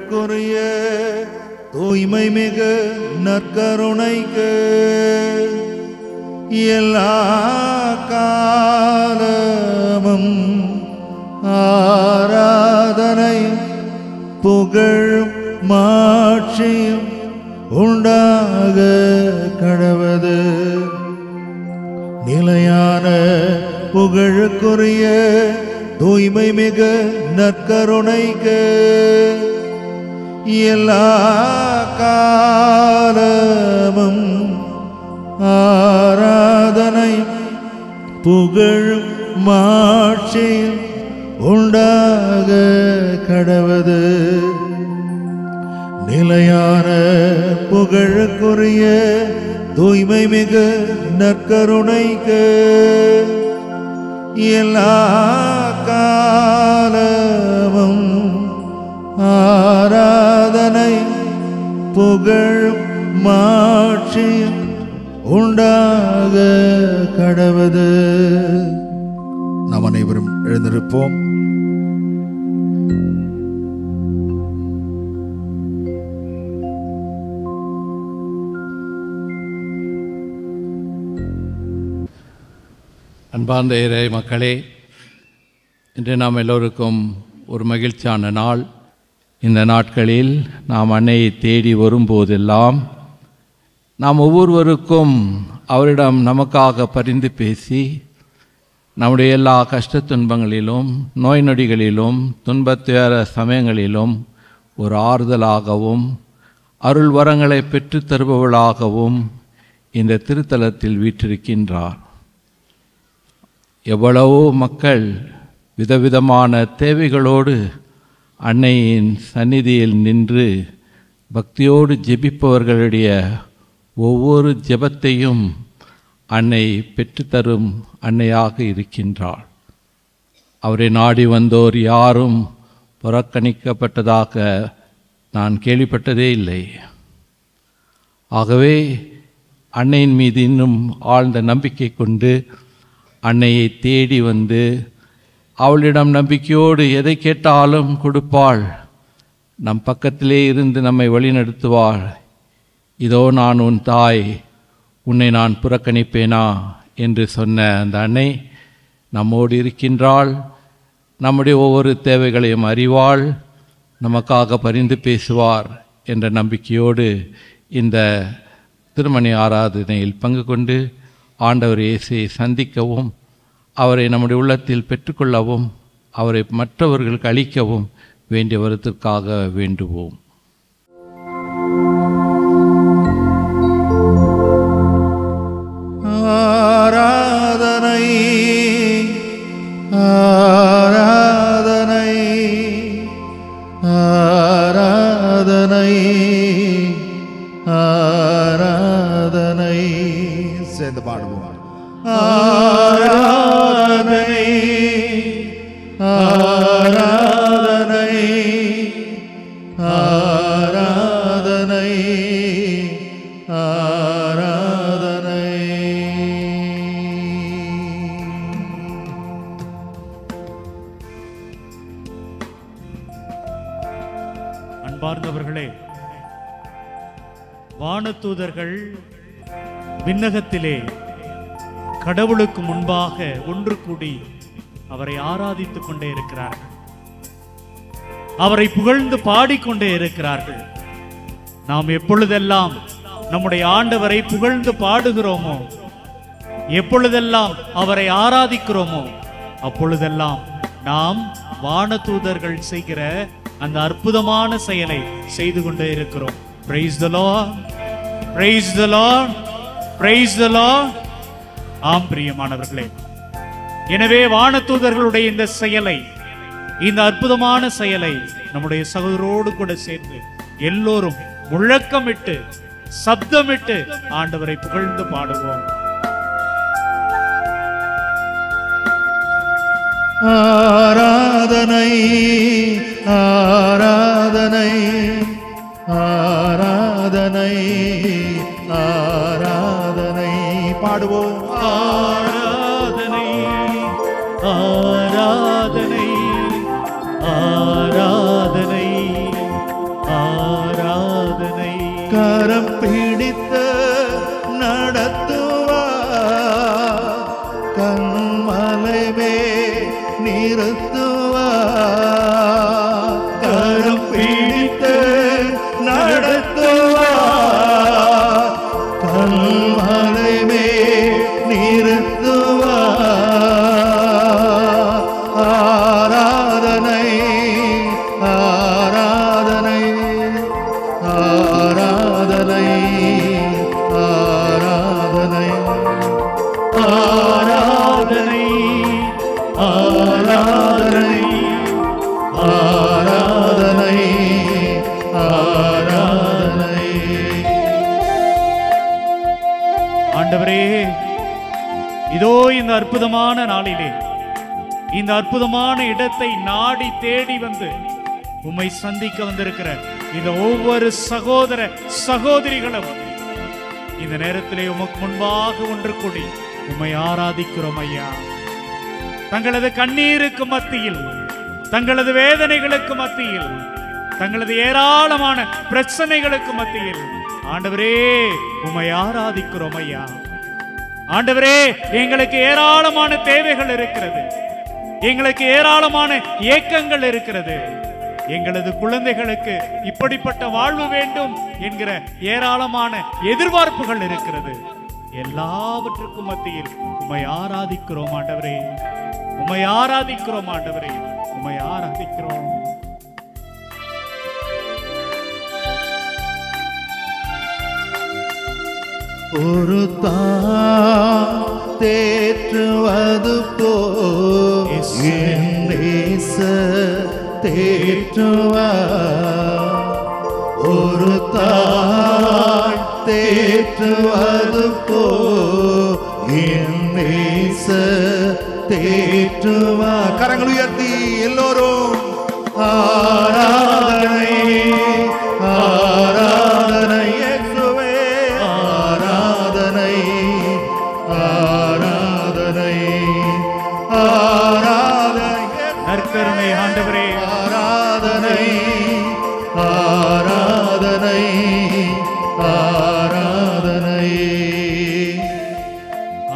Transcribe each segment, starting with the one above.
புகழுக்குரிய தூய்மை மிகு நற்கருணைக்கு எல்லா காலமும் ஆராதனை புகழும் மாட்சியும் உண்டாக கடவது. நிலையான புகழுக்குரிய தூய்மை மிகு நற்கருணைக்கு எல்லா காலமும் ஆராதனை புகழும் மாட்சியும் உண்டாக கடவது. நிலையான புகழுக்குரிய தூய்மை மிகு நற்கருணைக்கு எல்லா காலமும் ஆராதனை புகழும் மாட்சியும் உண்டாக கடவது. நாம் அனைவரும் எழுந்திருப்போம். அன்பார்ந்த இறை மக்களே, இன்று நாம் எல்லோருக்கும் ஒரு மகிழ்ச்சியான நாள். இந்த நாட்களில் நாம் அன்னையை தேடி வரும்போதெல்லாம் நாம் ஒவ்வொருவருக்கும் அவரிடம் நமக்காக பரிந்து பேசி நம்முடைய எல்லா கஷ்ட துன்பங்களிலும் நோய் நொடிகளிலும் துன்பத்துயர சமயங்களிலும் ஒரு ஆறுதலாகவும் அருள் வரங்களை பெற்று தருபவளாகவும் இந்த திருத்தலத்தில் வீற்றிருக்கின்றார். எவ்வளவோ மக்கள் விதவிதமான தேவைகளோடு அன்னையின் சந்நிதியில் நின்று பக்தியோடு ஜெபிப்பவர்களுடைய ஒவ்வொரு ஜெபத்தையும் அன்னை பெற்றுத்தரும் அன்னையாக இருக்கின்றாள். அவரை நாடி வந்தோர் யாரும் புறக்கணிக்கப்பட்டதாக நான் கேள்விப்பட்டதே இல்லை. ஆகவே அன்னையின் மீது இன்னும் ஆழ்ந்த நம்பிக்கை கொண்டு அன்னையை தேடி வந்து அவளிடம் நம்பிக்கையோடு எதை கேட்டாலும் கொடுப்பாள், நம் பக்கத்திலே இருந்து நம்மை வழிநடத்துவாள். இதோ நான் உன் தாய், உன்னை நான் புறக்கணிப்பேனா என்று சொன்ன அந்த அன்னை நம்மோடு இருக்கின்றாள். நம்முடைய ஒவ்வொரு தேவைகளையும் அறிவாள், நமக்காக பரிந்து பேசுவார் என்ற நம்பிக்கையோடு இந்த திருமணி ஆராதனையில் பங்கு கொண்டு ஆண்டவர் இயேசுவை சந்திக்கவும் அவரை நம்முடைய உள்ளத்தில் பெற்றுக்கொள்ளவும் அவரை மற்றவர்களுக்கு அளிக்கவும் வேண்டிய வரத்திற்காக வேண்டுவோம். ஆராதனை ஆராதனை ஆராதனை ஆராதனை. சேர்ந்து பாடுவோம். ஆராதனை ஆராதனை ஆராதனை ஆராதனை. அன்பார்ந்தவர்களே, வானதூதர்கள் விண்ணகத்திலே கடவுளுக்கு முன்பாக ஒன்று கூடி அவரை ஆராதித்துக் கொண்டே இருக்கிறார்கள், அவரை புகழ்ந்து பாடிக்கொண்டே இருக்கிறார்கள். நாம் எப்பொழுதெல்லாம் நம்முடைய ஆண்டவரை புகழ்ந்து பாடுகிறோமோ, எப்பொழுதெல்லாம் அவரை ஆராதிக்கிறோமோ, அப்பொழுதெல்லாம் நாம் வானதூதர்கள் செய்கிற அந்த அற்புதமான செயலை செய்து கொண்டே இருக்கிறோம். Praise the Lord, praise the Lord, praise the Lord. ஆம் பிரியமானவர்களே, எனவே வானதூதர்களுடைய இந்த செயலை, இந்த அற்புதமான செயலை நம்முடைய சகோதரோடு கூட சேர்ந்து எல்லோரும் முழக்கமிட்டு சப்தமிட்டு ஆண்டவரை புகழ்ந்து பாடுவோம். ஆராதனை ஆராதனை ஆராதனை ஆராதனை. பாடுவோம். ஆராதனை ஆராதனை ஆராதனை நிறுத்துவார், கரம் பிடித்து நடத்துவார், கல்மலை மேல் நிறுத்துவார். ஆராதனை ஆராதனை ஆராதனை ஆராதனை ஆராதனை ஆராதனை ஆராதனை ஆராதனை. ஆண்டவரே, இதோ இந்த அற்புதமான நாளிலே இந்த அற்புதமான இடத்தை நாடி தேடி வந்து உம்மை சந்திக்க வந்திருக்கிற இந்த ஒவ்வொரு சகோதர சகோதரிகளும் இந்த நேரத்திலே உமக்கு முன்பாக ஒன்று கூடி உம்மை ஆராதிக்கிறோம் ஐயா. தங்களது கண்ணீருக்கு மத்தியில், தங்களது வேதனைகளுக்கு மத்தியில், தங்களது ஏராளமான பிரச்சனைகளுக்கு மத்தியில் ஆண்டவரே உம்மை ஆராதிக்கிறோம் ஐயா. ஆண்டவரே, எங்களுக்கு ஏராளமான தேவைகள் இருக்கிறது, எங்களுக்கு ஏராளமான ஏக்கங்கள் இருக்கிறது. எங்களது குழந்தைகளுக்கு இப்படிப்பட்ட வாழ்வு வேண்டும் என்கிற ஏராளமான எதிர்பார்ப்புகள் இருக்கிறது. எல்லாவற்றுக்கும் மத்தியில் உம்மை ஆராதிக்கிறோம் ஆண்டவரே, உம்மை ஆராதிக்கிறோம் ஆண்டவரே, உம்மை ஆராதிக்கிறோம். ஒரு தான் தேற்றுவது போல் என் நேசர் தேற்றுவார். ஒரு தாய் தேற்றுவது போல் என் நேசர் தேற்றுவார். கரங்கள் உயர்த்தி எல்லோரும் ஆராதனை ஆராதனை இயேசுவே, ஆராதனை ஆராதனை ஆராதனை. நற்கருணை ஆண்டவரே, ஆராதனை ஆராதனை ஆராதனை.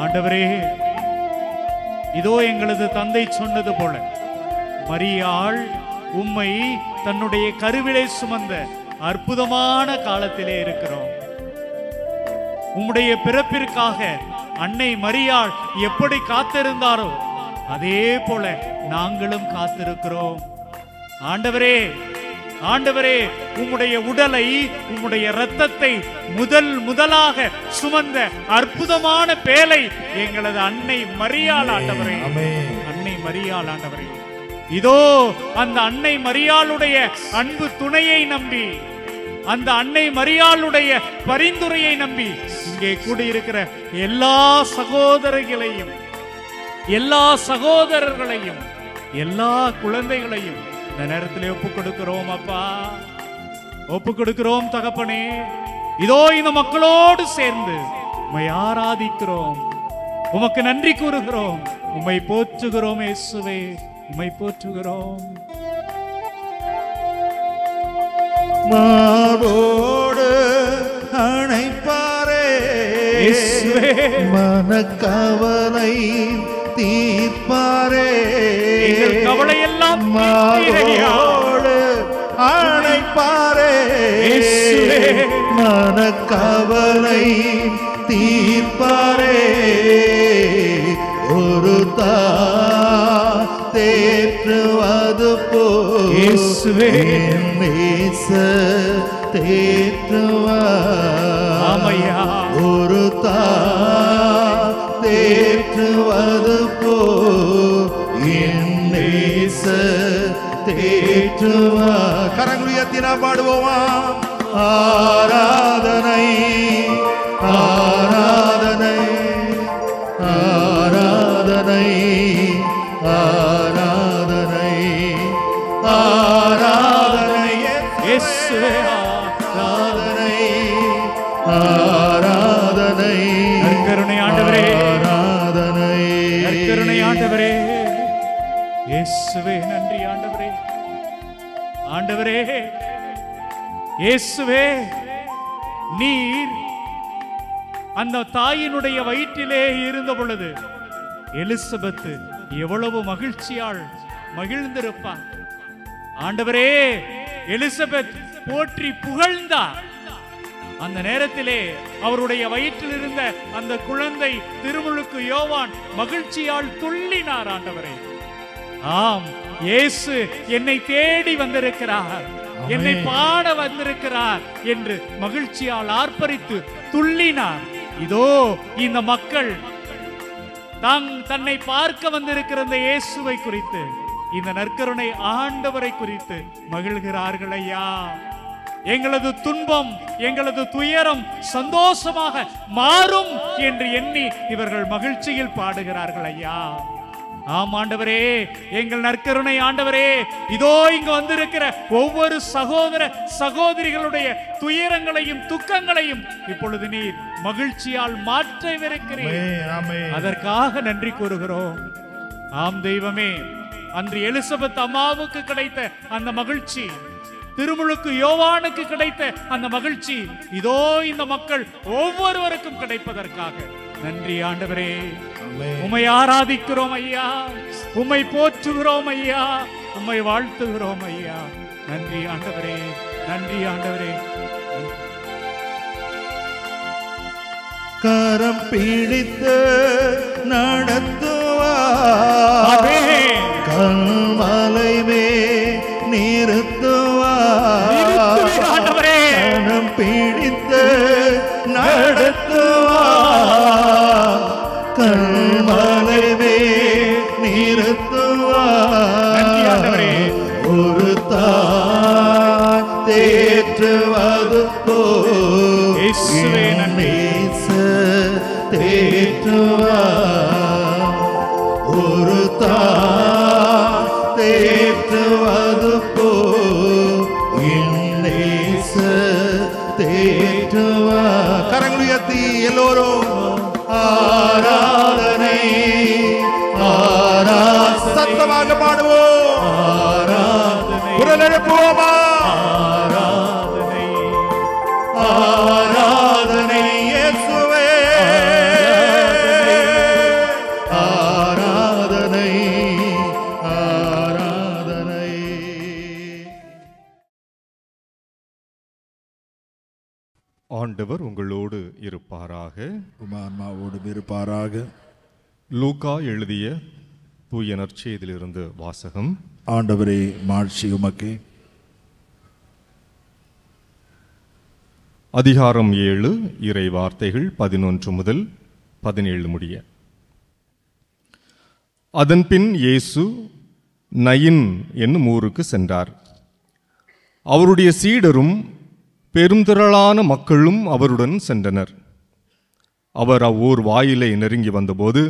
ஆண்டவரே, இதோ எங்களது தந்தை சொன்னது போல மரியாள் உம்மை தன்னுடைய கருவிலே சுமந்த அற்புதமான காலத்திலே இருக்கிறோம். உம்முடைய பிறப்பிற்காக அன்னை மரியாள் எப்படி காத்திருந்தாரோ அதே போல நாங்களும் காத்திருக்கிறோம். ஆண்டவரே, ஆண்டவரே, உம்முடைய உடலை, உம்முடைய இரத்தத்தை முதலாக சுமந்த அற்புதமான பேலை எங்களது அன்னை மரியாள் ஆண்டவரே, அன்னை மரியாள் ஆண்டவரே. இதோ அந்த அன்னை மரியாளுடைய அன்பு துணையை நம்பி, அந்த அன்னை மரியாளுடைய பரிந்துரையை நம்பி இங்கே கூடியிருக்கிற எல்லா சகோதரர்களையும், எல்லா சகோதரர்களையும், எல்லா குழந்தைகளையும் இந்த நேரத்தில் ஒப்புக் கொடுக்கிறோம் அப்பா, ஒப்புக் கொடுக்கிறோம் தகப்பனே. இதோ இந்த மக்களோடு சேர்ந்து உம்மை ஆராதிக்கிறோம், உமக்கு நன்றி கூறுகிறோம், உம்மை போற்றுகிறோம் இயேசுவே, உம்மை போற்றுகிறோம். மாவோடு அணைப்பாரே இயேசுவே, மனக்கவலை தீர்ப்பாரே, எங்கள் கவலையெல்லாம் மாவோடு அணைப்பாரே இயேசுவே, மனக்கவலை தீர்ப்பாரே. ஒரு தேற்றுவது போல் இயேசுவே, தேற்றுவார். ஆமையா, ஒரு தேற்றுவது போல் தேற்றுவார். கரங்கள் உயர்த்தி நாம் பாடுவோமா? ஆராதனை ஆராதனை ஆராதனை ஆராதனை ஆராதனை இயேசுவே, ஆராதனை ஆராதனை. நற்கருணை ஆண்டவரே, ஆராதனை நற்கருணை ஆண்டவரே, இயேசுவே நன்றி ஆண்டவரே. ஆண்டவரே இயேசுவே, நீர் அந்த தாயினுடைய வயிற்றிலே இருந்த பொழுது எலிசபெத் எவ்வளவு மகிழ்ச்சியால் மகிழ்ந்திருப்பார். ஆண்டவரே, எலிசபெத் போற்றி புகழ்ந்தார். அந்த நேரத்திலே அவருடைய வயிற்றில் இருந்த அந்த குழந்தை திருமுழுக்கு யோவான் மகிழ்ச்சியால் துள்ளினார். ஆண்டவரே, ஆம், இயேசு என்னை தேடி வந்திருக்கிறார், என்னை பாட வந்திருக்கிறார் என்று மகிழ்ச்சியால் ஆர்ப்பரித்து துள்ளினார். இதோ இந்த மக்கள் தன்னை பார்க்க வந்திருக்கிற இந்த இயேசுவை குறித்து, இந்த நற்கருணை ஆண்டவரை குறித்து மகிழ்கிறார்கள். ஐயா, எங்களது துன்பம், எங்களது துயரம் சந்தோஷமாக மாறும் என்று எண்ணி இவர்கள் மகிழ்ச்சியில் பாடுகிறார்கள். ஐயா, ஆம் ஆண்டவரே, எங்கள் நற்கருணை ஆண்டவரே, இதோ இங்கு வந்திருக்கிற ஒவ்வொரு சகோதர சகோதரிகளுடைய துயரங்களையும் துக்கங்களையும் இப்பொழுது நீர் மகிழ்ச்சியால் மாற்றவிருக்கிறீர். அதற்காக நன்றி கூறுகிறோம். ஆம் தெய்வமே, அன்று எலிசபெத் அம்மாவுக்கு கிடைத்த அந்த மகிழ்ச்சி, திருமுழுக்கு யோவானுக்கு கிடைத்த அந்த மகிழ்ச்சி, இதோ இந்த மக்கள் ஒவ்வொருவருக்கும் கிடைப்பதற்காக நன்றி ஆண்டவரே. உம்மை ஆராதிக்கிறோம் ஐயா, உம்மை போற்றுகிறோம் ஐயா, உம்மை வாழ்த்துகிறோம் ஐயா. நன்றி ஆண்டவரே, நன்றி ஆண்டவரே. கரம் பிடித்து நடத்துவார், கல்மலை மேல் நிறுத்துவார். கரம் பிடித்து நடத்துவார், கல்மலை மேல் நிறுத்துவார். ஒரு தாய் தேற்றுவது போல் தேற்றுவார். ஒரு தாய் தேற்றுவது போல் தேற்றுவார். கரங்கள் உயர்த்தி எல்லோரும் ஆராதனை சத்தமாக பாடுவோம். ஆராதனை, குரல் எழுப்புவோமா? ஆராதனை, ஆராதனை இயேசுவே, ஆராதனை, ஆராதனை. ஆண்டவர் உங்களோடு இருப்பாராக, ஆன்மாவோடு இருப்பாராக. லூக்கா எழுதிய தூய நற்செய்தியிலிருந்து வாசகம். ஆண்டவரே, மாட்சி உமக்கே. அதிகாரம் 7, இறை வார்த்தைகள் 11 முதல் 17 முடிய. அதன்பின் இயேசு நயின் என்னும் ஊருக்கு சென்றார். அவருடைய சீடரும் பெருந்திரளான மக்களும் அவருடன் சென்றனர். அவர் அவ்வூர் வாயிலை நெருங்கி வந்தபோது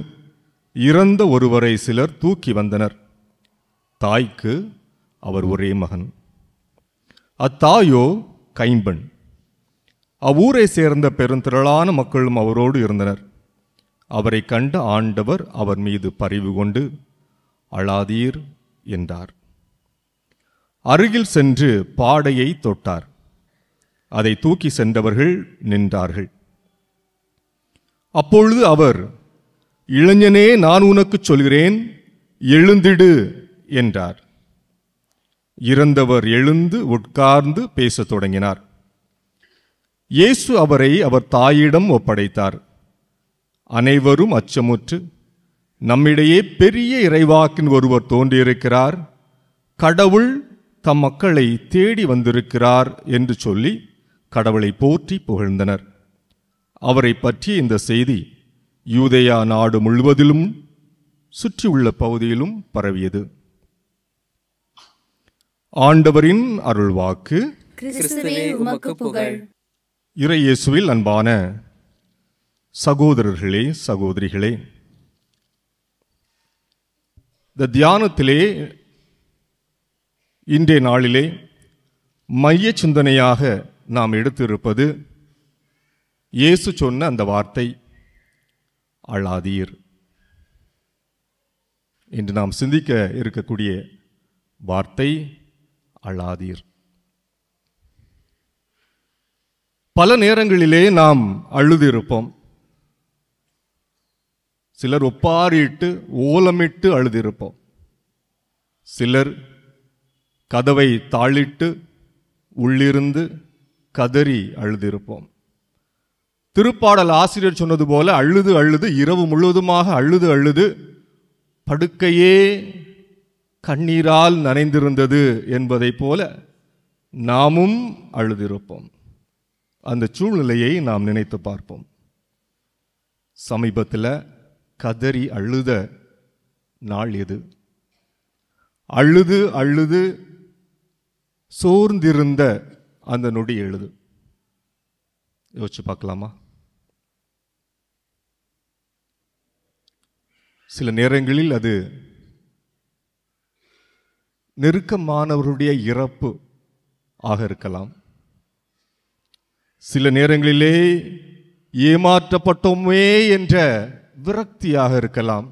இறந்த ஒருவரை சிலர் தூக்கி வந்தனர். தாய்க்கு அவர் ஒரே மகன். அத்தாயோ கைம்பெண். அவ்வூரை சேர்ந்த பெருந்திரளான மக்களும் அவரோடு இருந்தனர். அவரை கண்ட ஆண்டவர் அவர் மீது பரிவு கொண்டு, அழாதீர் என்றார். அருகில் சென்று பாடையை தொட்டார். அதை தூக்கி சென்றவர்கள் நின்றார்கள். அப்பொழுது அவர், இளைஞனே, நான் உனக்கு சொல்கிறேன், எழுந்திடு என்றார். இறந்தவர் எழுந்து உட்கார்ந்து பேசத் தொடங்கினார். இயேசு அவரை அவர் தாயிடம் ஒப்படைத்தார். அனைவரும் அச்சமுற்று, நம்மிடையே பெரிய இறைவாக்கின் ஒருவர் தோன்றியிருக்கிறார், கடவுள் தம் மக்களை தேடி வந்திருக்கிறார் என்று சொல்லி கடவுளை போற்றி புகழ்ந்தனர். அவரை பற்றிய இந்த செய்தி யூதேயா நாடு முழுவதிலும் சுற்றியுள்ள பகுதியிலும் பரவியது. ஆண்டவரின் அருள்வாக்கு. இறை இயேசுவில் அன்பான சகோதரர்களே, சகோதரிகளே, இந்த தியானத்திலே இன்றைய நாளிலே மைய சிந்தனையாக நாம் எடுத்திருப்பது இயேசு சொன்ன அந்த வார்த்தை, அழாதீர். இன்று நாம் சிந்திக்க இருக்கக்கூடிய வார்த்தை அழாதீர். பல நேரங்களிலே நாம் அழுது இருப்போம். சிலர் ஒப்பாரிட்டு ஓலமிட்டு அழுதிருப்போம். சிலர் கதவை தாளிட்டு உள்ளிருந்து கதறி அழுதிருப்போம். திருப்பாடல் ஆசிரியர் சொன்னது போல அழுது அழுது இரவு முழுவதுமாக அழுது அழுது படுக்கையே கண்ணீரால் நனைந்திருந்தது என்பதை போல நாமும் அழுதிருப்போம். அந்த சூழ்நிலையை நாம் நினைத்து பார்ப்போம். சமீபத்தில் கதறி அழுத நாள் எது? அழுது அழுது சோர்ந்திருந்த அந்த நொடி எழுது. யோசிச்சு பார்க்கலாமா? சில நேரங்களில் அது நெருக்கமானவருடைய இறப்பு ஆக இருக்கலாம். சில நேரங்களிலே ஏமாற்றப்பட்டோமே என்ற விரக்தியாக இருக்கலாம்.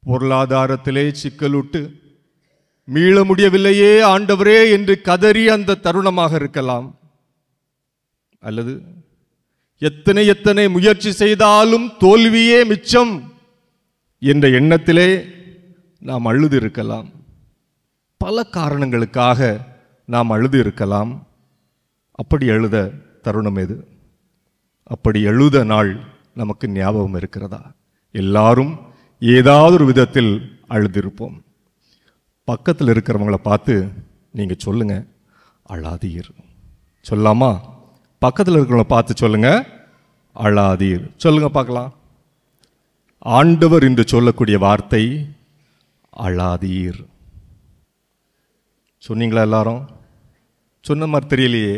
பொருளாதாரத்திலே சிக்கலுட்டு மீள முடியவில்லையே ஆண்டவரே என்று கதறி அந்த தருணமாக இருக்கலாம். அல்லது எத்தனை எத்தனை முயற்சி செய்தாலும் தோல்வியே மிச்சம் என்ற எண்ணத்திலே நாம் அழுது இருக்கலாம். பல காரணங்களுக்காக நாம் அழுது இருக்கலாம். அப்படி அழுத தருணம் எது? அப்படி அழுத நாள் நமக்கு ஞாபகம் இருக்கிறதா? எல்லாரும் ஏதாவது ஒரு விதத்தில் அழுதிருப்போம். பக்கத்தில் இருக்கிறவங்கள பார்த்து நீங்க சொல்லுங்க, அழாதீர். சொல்லாமா? பக்கத்தில் இருக்கிறவங்கள பார்த்து சொல்லுங்க, அழாதீர். சொல்லுங்க பார்க்கலாம். ஆண்டவர் என்று சொல்லக்கூடிய வார்த்தை அழாதீர். சொன்னீங்களா? எல்லாரும் சொன்ன மாதிரி தெரியலையே.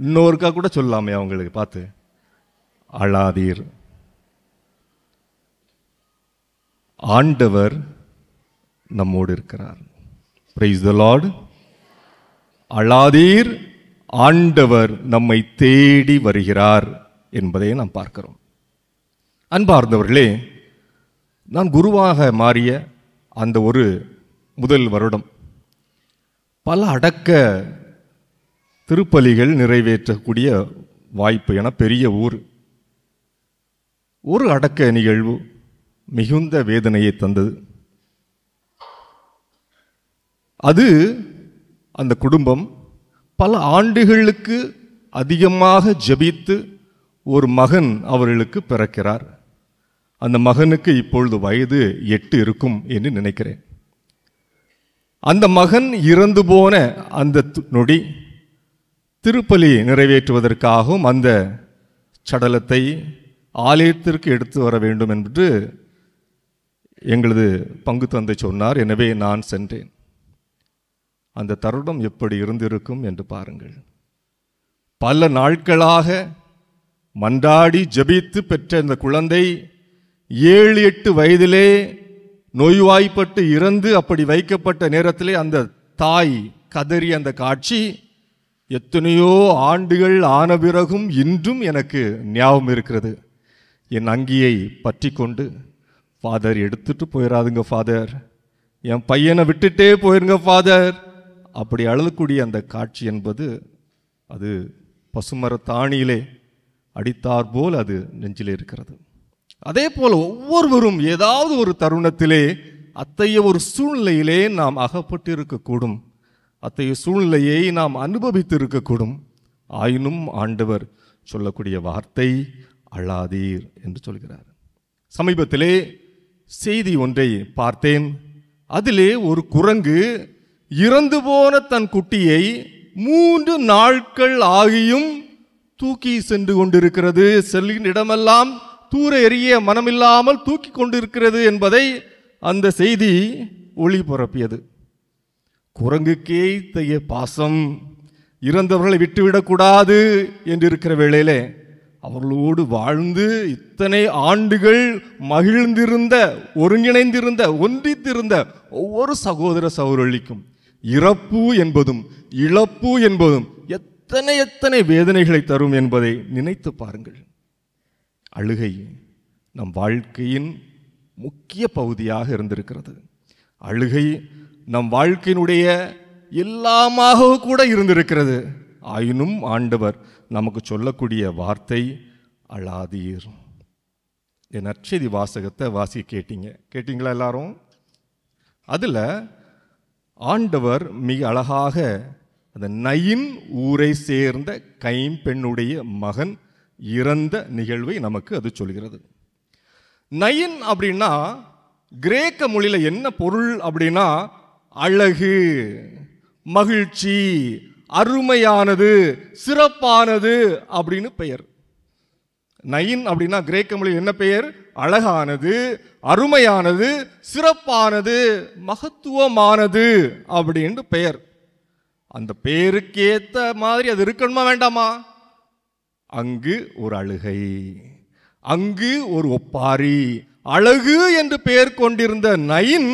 இன்னொருக்கா கூட சொல்லாமே அவங்களுக்கு பார்த்து, அழாதீர். ஆண்டவர் நம்மோடு இருக்கிறார். Price the Lord. அழாதீர், ஆண்டவர் நம்மை தேடி வருகிறார் என்பதை நாம் பார்க்கிறோம். அன்பார்ந்தவர்களே, நான் குருவாக மாறிய அந்த ஒரு முதல் வருடம் பல அடக்க திருப்பலிகள் நிறைவேற்றக்கூடிய வாய்ப்பு. என பெரிய ஊர். ஒரு அடக்க நிகழ்வு மிகுந்த வேதனையை தந்தது. அது அந்த குடும்பம் பல ஆண்டுகளுக்கு அதிகமாக ஜெபித்து ஒரு மகன் அவர்களுக்கு பிறக்கிறார். அந்த மகனுக்கு இப்பொழுது வயது 8 இருக்கும் என்று நினைக்கிறேன். அந்த மகன் இறந்து போன அந்த நொடி திருப்பலி நிறைவேற்றுவதற்காகவும் அந்த சடலத்தை ஆலயத்திற்கு எடுத்து வர வேண்டும் என்று எங்களது பங்கு தந்தை சொன்னார். எனவே நான் சென்றேன். அந்த தருணம் எப்படி இருந்திருக்கும் என்று பாருங்கள். பல நாட்களாக மன்றாடி ஜெபித்து பெற்ற இந்த குழந்தை 7-8 வயதிலே நோய்வாய்ப்பட்டு இறந்து அப்படி வைக்கப்பட்ட நேரத்திலே அந்த தாய் கதறி அந்த காட்சி எத்தனையோ ஆண்டுகள் ஆன பிறகும் இன்றும் எனக்கு ஞாபகம் இருக்கிறது. என் அங்கியை பற்றி கொண்டு, ஃபாதர் எடுத்துட்டு போயிடாதுங்க ஃபாதர், என் பையனை விட்டுட்டே போயிருங்க ஃபாதர், அப்படி அழுகக்கூடிய அந்த காட்சி என்பது அது பசுமர தாணியிலே அடித்தார் போல் அது நெஞ்சிலே இருக்கிறது. அதே போல ஒவ்வொருவரும் ஏதாவது ஒரு தருணத்திலே அத்தகைய ஒரு சூழ்நிலையிலே நாம் அகப்பட்டு இருக்கக்கூடும். அத்தகைய சூழ்நிலையை நாம் அனுபவித்து இருக்கக்கூடும். ஆயினும் ஆண்டவர் சொல்லக்கூடிய வார்த்தை அழாதீர் என்று சொல்கிறார். சமீபத்திலே செய்தி ஒன்றை பார்த்தேன். அதிலே ஒரு குரங்கு இறந்து போன தன் குட்டியை 3 நாட்கள் ஆகியும் தூக்கி சென்று கொண்டிருக்கிறது. செல்கின்ற இடமெல்லாம் தூர எறிய மனமில்லாமல் தூக்கி கொண்டிருக்கிறது என்பதை அந்த செய்தி ஒளிபரப்பியது. குரங்குக்கே இத்தகைய பாசம், இறந்தவர்களை விட்டுவிடக்கூடாது என்று இருக்கிற வேளையிலே அவர்களோடு வாழ்ந்து இத்தனை ஆண்டுகள் மகிழ்ந்திருந்த, ஒருங்கிணைந்திருந்த, ஒன்றித்திருந்த ஒவ்வொரு சகோதர சகோதரிக்கும் இறப்பு என்பதும் இழப்பு என்பதும் எத்தனை எத்தனை வேதனைகளை தரும் என்பதை நினைத்து பாருங்கள். அழுகை நம் வாழ்க்கையின் முக்கிய பகுதியாக இருந்திருக்கிறது. அழுகை நம் வாழ்க்கையினுடைய எல்லாமாக கூட இருந்திருக்கிறது. ஆயினும் ஆண்டவர் நமக்கு சொல்லக்கூடிய வார்த்தை அழாதீர். என் நற்செய்தி வாசகத்தை கேட்டீங்களா எல்லாரும்? அதில் ஆண்டவர் மிக அழகாக அந்த நயின் ஊரை சேர்ந்த கைம்பெண்ணுடைய மகன் இறந்த நிகழ்வை நமக்கு அது சொல்கிறது. நயின் அப்படின்னா கிரேக்க மொழியில் என்ன பொருள் அப்படின்னா அழகு, மகிழ்ச்சி, அருமையானது, சிறப்பானது அப்படின்னு பெயர். நயின் அப்படின்னா கிரேக்க மொழியில் என்ன பெயர்? அழகானது, அருமையானது, சிறப்பானது, மகத்துவமானது அப்படின்னு பெயர். அந்த பெயருக்கேற்ற மாதிரி அது இருக்கணுமா வேண்டாமா? அங்கு ஒரு அழுகை, அங்கு ஒரு ஒப்பாரி, அழகு என்று பெயர் கொண்டிருந்த நயின்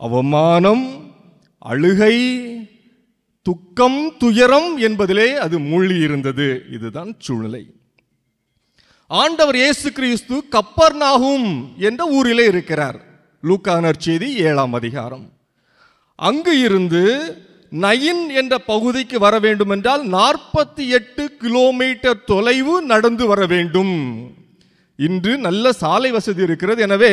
அவமானம், அழுகை, துக்கம், துயரம் என்பதிலே அது மூழ்கி இருந்தது. இதுதான் சூழ்நிலை. ஆண்டவர் இயேசு கிறிஸ்து கப்பர்நாகும் என்ற ஊரிலே இருக்கிறார். லூக்கா நற்செய்தி 7ஆம் அதிகாரம். அங்கு இருந்து நயின் என்ற பகுதிக்கு வர வேண்டும் என்றால் 48 கிலோமீட்டர் தொலைவு நடந்து வர வேண்டும். இன்று நல்ல சாலை வசதி இருக்கிறது, எனவே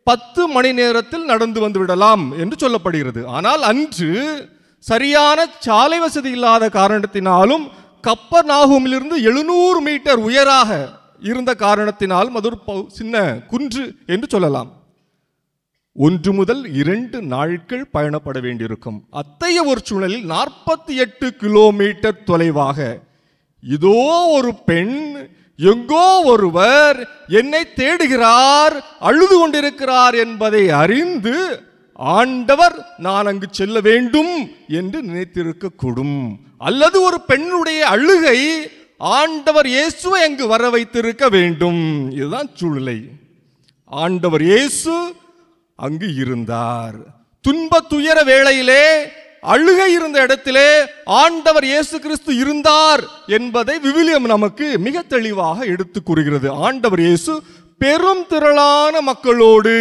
10 மணி நேரத்தில் நடந்து வந்து விடலாம் என்று சொல்லப்படுகிறது. ஆனால் அன்று சரியான சாலை வசதி இல்லாத காரணத்தினாலும் கப்பர்நாகூமிலிருந்து 700 மீட்டர் உயராக இருந்த காரணத்தினாலும் அது ஒரு சின்ன குன்று என்று சொல்லலாம். 1 முதல் 2 நாட்கள் பயணப்பட வேண்டியிருக்கும். அத்தகைய ஒரு சூழலில் 48 கிலோமீட்டர் தொலைவாக இதோ ஒரு பெண், எங்கோ ஒருவர் என்னை தேடுகிறார், அழுது கொண்டிருக்கிறார் என்பதை அறிந்து ஆண்டவர் நான் அங்கு செல்ல வேண்டும் என்று நினைத்திருக்க கூடும். அல்லது ஒரு பெண்ணுடைய அழுகை ஆண்டவர் இயேசுவை அங்கு வர வைத்திருக்க வேண்டும். இதுதான் சூழ்நிலை. ஆண்டவர் இயேசு அங்கு இருந்தார். துன்ப துயர வேளையிலே அழுகை இருந்த இடத்திலே ஆண்டவர் இயேசு கிறிஸ்து இருந்தார் என்பதை விவிலியம் நமக்கு மிக தெளிவாக எடுத்து கூறுகிறது. ஆண்டவர் இயேசு பெரும் திரளான மக்களோடு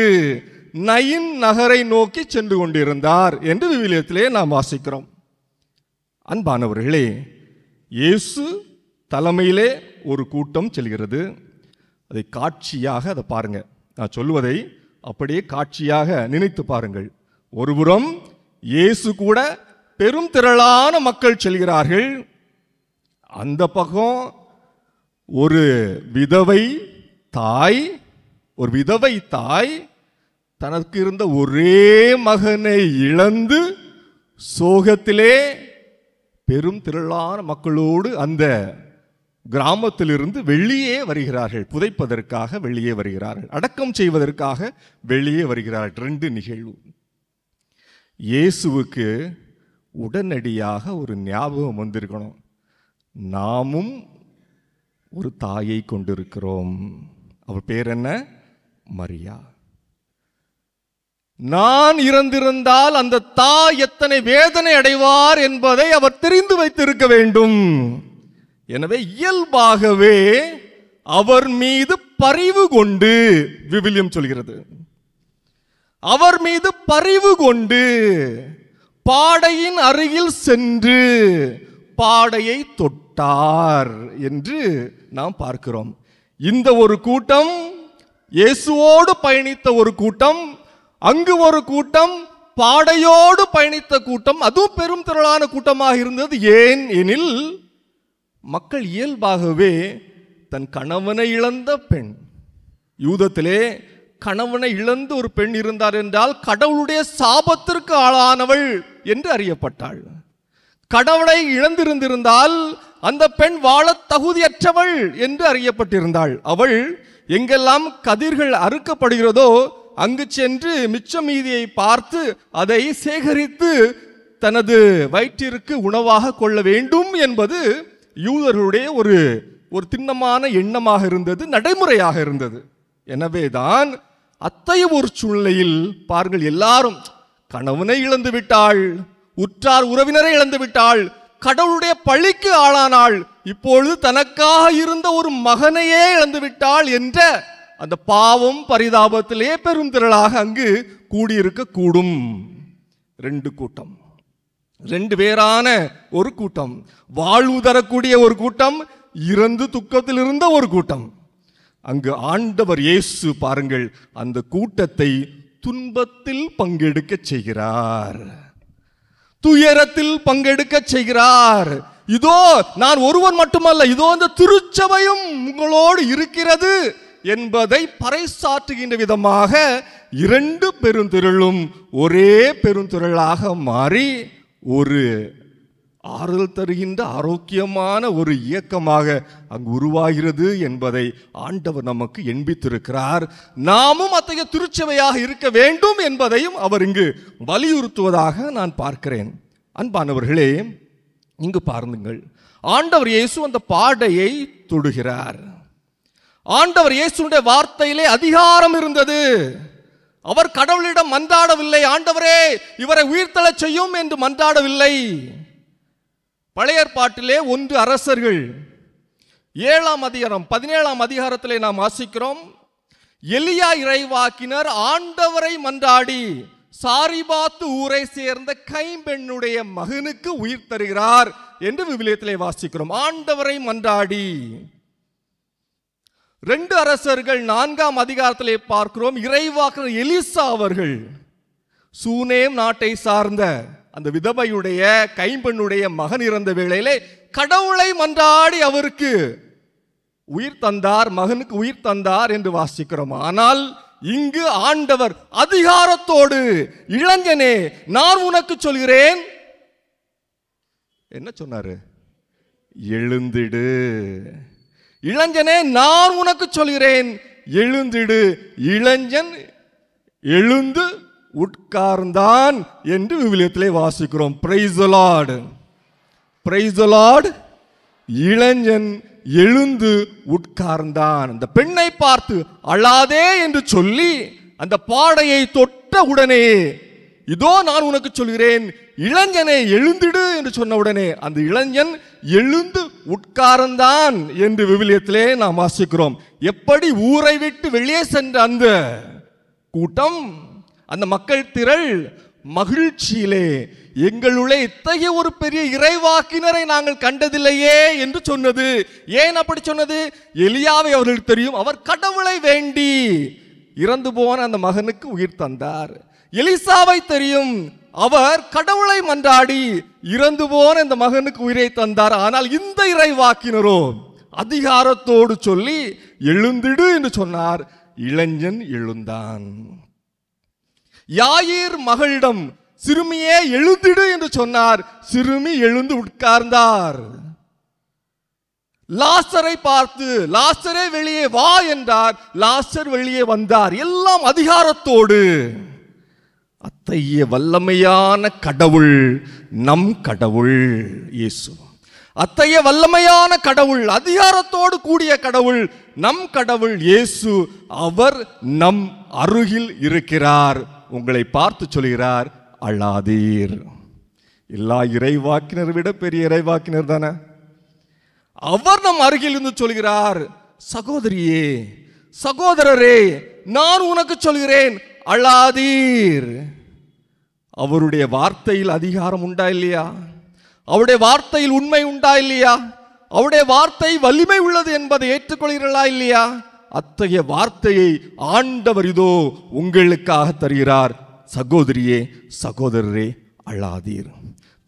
நயின் நகரை நோக்கி சென்று கொண்டிருந்தார் என்று விவிலியத்திலே நாம் வாசிக்கிறோம். அன்பானவர்களே, இயேசு தலைமையிலே ஒரு கூட்டம் செல்கிறது. அதை காட்சியாக அதை பாருங்க. நான் சொல்லுவதை அப்படியே காட்சியாக நினைத்து பாருங்கள். ஒருபுறம் இயேசு கூட பெரும் திரளான மக்கள் செல்கிறார்கள். அந்த பக்கம் ஒரு விதவை தாய் தனக்கு இருந்த ஒரே மகனை இழந்து சோகத்திலே பெரும் திரளான மக்களோடு அந்த கிராமத்திலிருந்து வெளியே வருகிறார்கள். புதைப்பதற்காக வெளியே வருகிறார்கள், அடக்கம் செய்வதற்காக வெளியே வருகிறார்கள். 2 நிகழ்வு. இயேசுவுக்கு உடனடியாக ஒரு ஞாபகம் வந்திருக்கணும். நாமும் ஒரு தாயை கொண்டிருக்கிறோம். அவர் பேர் என்ன? மரியா. நான் இறந்திருந்தால் அந்த தாய் எத்தனை வேதனை அடைவார் என்பதை அவர் தெரிந்து வைத்திருக்க வேண்டும். எனவே இயல்பாகவே அவர் மீது பரிவு கொண்டு, விவிலியம் சொல்கிறது, அவர் மீது பரிவு கொண்டு பாடையின் அருகில் சென்று பாடையை தொட்டார் என்று நாம் பார்க்கிறோம். இந்த ஒரு கூட்டம் இயேசுவோடு பயணித்த ஒரு கூட்டம், அங்கு ஒரு கூட்டம் பாடையோடு பயணித்த கூட்டம், அதுவும் பெரும் திரளான கூட்டமாக இருந்தது. ஏன் எனில் மக்கள் இயல்பாகவே தன் கணவனை இழந்த பெண், யூதத்திலே கணவனை இழந்து ஒரு பெண் இருந்தார் என்றால் கடவுளுடைய சாபத்திற்கு ஆளானவள் என்று அறியப்பட்டாள். கடவுளை இழந்திருந்திருந்தால் அந்த பெண் வாழ தகுதியற்றவள் என்று அறியப்பட்டிருந்தாள். அவள் எங்கெல்லாம் கதிர்கள் அறுக்கப்படுகிறதோ அங்கு சென்று மிச்ச மீதியை பார்த்து அதை சேகரித்து தனது வயிற்றிற்கு உணவாக கொள்ள வேண்டும் என்பது யூதர்களுடைய ஒரு திண்ணமான எண்ணமாக இருந்தது, நடைமுறையாக இருந்தது. எனவேதான் அத்தகைய ஒரு சூழ்நிலையில் பாருங்கள், எல்லாரும் கணவனை இழந்து விட்டாள், உற்றார் உறவினரை இழந்து விட்டாள், கடவுளுடைய பழிக்கு ஆளானாள், இப்பொழுது தனக்காக இருந்த ஒரு மகனையே இழந்து விட்டாள் என்ற அந்த பாவம் பரிதாபத்திலே பெரும் திரளாக அங்கு கூடியிருக்க கூடும். 2 கூட்டம், 2 வேறான ஒரு கூட்டம், வாழ்வு தரக்கூடிய ஒரு கூட்டம், இறந்து துக்கத்தில் இருந்த ஒரு கூட்டம். அங்கு ஆண்டவர் இயேசு பாருங்கள் அந்த கூட்டத்தை துன்பத்தில் பங்கெடுக்க செய்கிறார், துயரத்தில் பங்கெடுக்க செய்கிறார். இதோ நான் ஒருவன் மட்டுமல்ல, இதோ அந்த திருச்சபையும் உங்களோடு இருக்கிறது என்பதை பறைசாற்றுகின்ற விதமாக இரண்டு பெருந்திரளும் ஒரே பெருந்திரளாக மாறி ஒரு ஆறுதல் தருகின்ற ஆரோக்கியமான ஒரு இயக்கமாக அங்கு உருவாகிறது என்பதை ஆண்டவர் நமக்கு எண்பித்திருக்கிறார். நாமும் அத்தகைய திருச்சபையாக இருக்க வேண்டும் என்பதையும் அவர் இங்கு வலியுறுத்துவதாக நான் பார்க்கிறேன். அன்பானவர்களே, இங்கு பாருங்கள், ஆண்டவர் இயேசு அந்த பாடையை தொடுகிறார். ஆண்டவர் இயேசுடைய வார்த்தையிலே அதிகாரம் இருந்தது. அவர் கடவுளிடம் மன்றாடவில்லை, ஆண்டவரே இவரை உயிர்த்தெழச் செய்யும் என்று மன்றாடவில்லை. பழைய ஏற்பாட்டிலே 1 அரசர்கள் 7ஆம் அதிகாரம் 17ஆம் அதிகாரத்திலே நாம் வாசிக்கிறோம். எலியா இறைவாக்கினர் ஆண்டவரை மன்றாடி சாரிபாத்து ஊரை சேர்ந்த கைம்பெண்ணுடைய மகனுக்கு உயிர் தருகிறார் என்று விவிலியத்திலே வாசிக்கிறோம். ஆண்டவரை மன்றாடி. 2 அரசர்கள் 4ஆம் அதிகாரத்திலே பார்க்கிறோம். இறைவாக்கினர் எலிசா அவர்கள் சூனேம் நாட்டை சார்ந்த அந்த விதவையுடைய கைம்பெண்ணுடைய மகன் இறந்த வேளையிலே கடவுளை மன்றாடி அவருக்கு உயிர் தந்தார், மகனுக்கு உயிர் தந்தார் என்று வாசிக்கிறோம். ஆனால் இங்கு ஆண்டவர் அதிகாரத்தோடு, இளைஞனே நான் உனக்கு சொல்கிறேன், என்ன சொன்னாரு? எழுந்திடு. இளைஞனே நான் உனக்கு சொல்கிறேன், எழுந்திடு. இளைஞன் எழுந்து உட்கார்ந்தான் என்று விவிலியத்திலே வாசிக்கிறோம். Price the Lord, price the Lord. இளைஞன் எழுந்து உட்கார்ந்தான். அந்த பெண்ணை பார்த்து அழாதே என்று சொல்லி அந்த பாடையை தொட்ட உடனே, இதோ நான் உனக்கு சொல்கிறேன், இளைஞனை எழுந்திடு என்று சொன்ன உடனே அந்த இளைஞன் எழுந்து உட்கார்ந்தான் என்று விவிலியத்திலே நாம் வாசிக்கிறோம். எப்படி ஊரை விட்டு வெளியே சென்ற அந்த கூட்டம், அந்த மக்கள் திரள் மகிழ்ச்சியிலே எங்களுடைய இத்தகைய ஒரு பெரிய இறைவாக்கினரை நாங்கள் கண்டதில்லையே என்று சொன்னது. ஏன் அப்படி சொன்னது? எலியாவை அவர்களுக்கு தெரியும், அவர் கடவுளை வேண்டி இறந்து போன அந்த மகனுக்கு உயிர் தந்தார். எலிசாவை தெரியும், அவர் கடவுளை மன்றாடி இறந்து போன இந்த மகனுக்கு உயிரை தந்தார். ஆனால் இந்த இறைவாக்கினரோ அதிகாரத்தோடு சொல்லி எழுந்திடு என்று சொன்னார். இளைஞன் எழுந்தான். யாயிர் மகளிடம் சிறுமியே எழுந்திடு என்று சொன்னார். சிறுமி எழுந்து உட்கார்ந்தார். லாசரை பார்த்து லாசரே வெளியே வா என்றார். லாசர் வெளியே வந்தார். எல்லாம் அதிகாரத்தோடு. அத்தகைய வல்லமையான கடவுள் நம் கடவுள் இயேசு. அத்தகைய வல்லமையான கடவுள், அதிகாரத்தோடு கூடிய கடவுள் நம் கடவுள் இயேசு. அவர் நம் அருகில் இருக்கிறார். உங்களை பார்த்து சொல்கிறார், அழாதீர். எல்லா இறைவாக்கினர் விட பெரிய இறைவாக்கினர் தானே. அவர் நம் அருகில் இருந்து சொல்கிறார், சகோதரியே சகோதரரே நான் உனக்கு சொல்கிறேன், அழாதீர். அவருடைய வார்த்தையில் அதிகாரம் உண்டா இல்லையா? அவருடைய வார்த்தையில் உண்மை உண்டா இல்லையா? அவருடைய வார்த்தை வலிமை உள்ளது என்பதை ஏற்றுக்கொள்கிறீர்களா இல்லையா? அத்தகைய வார்த்தையை ஆண்டவர் இதோ உங்களுக்காக தருகிறார். சகோதரியே சகோதரரே அழாதீர்.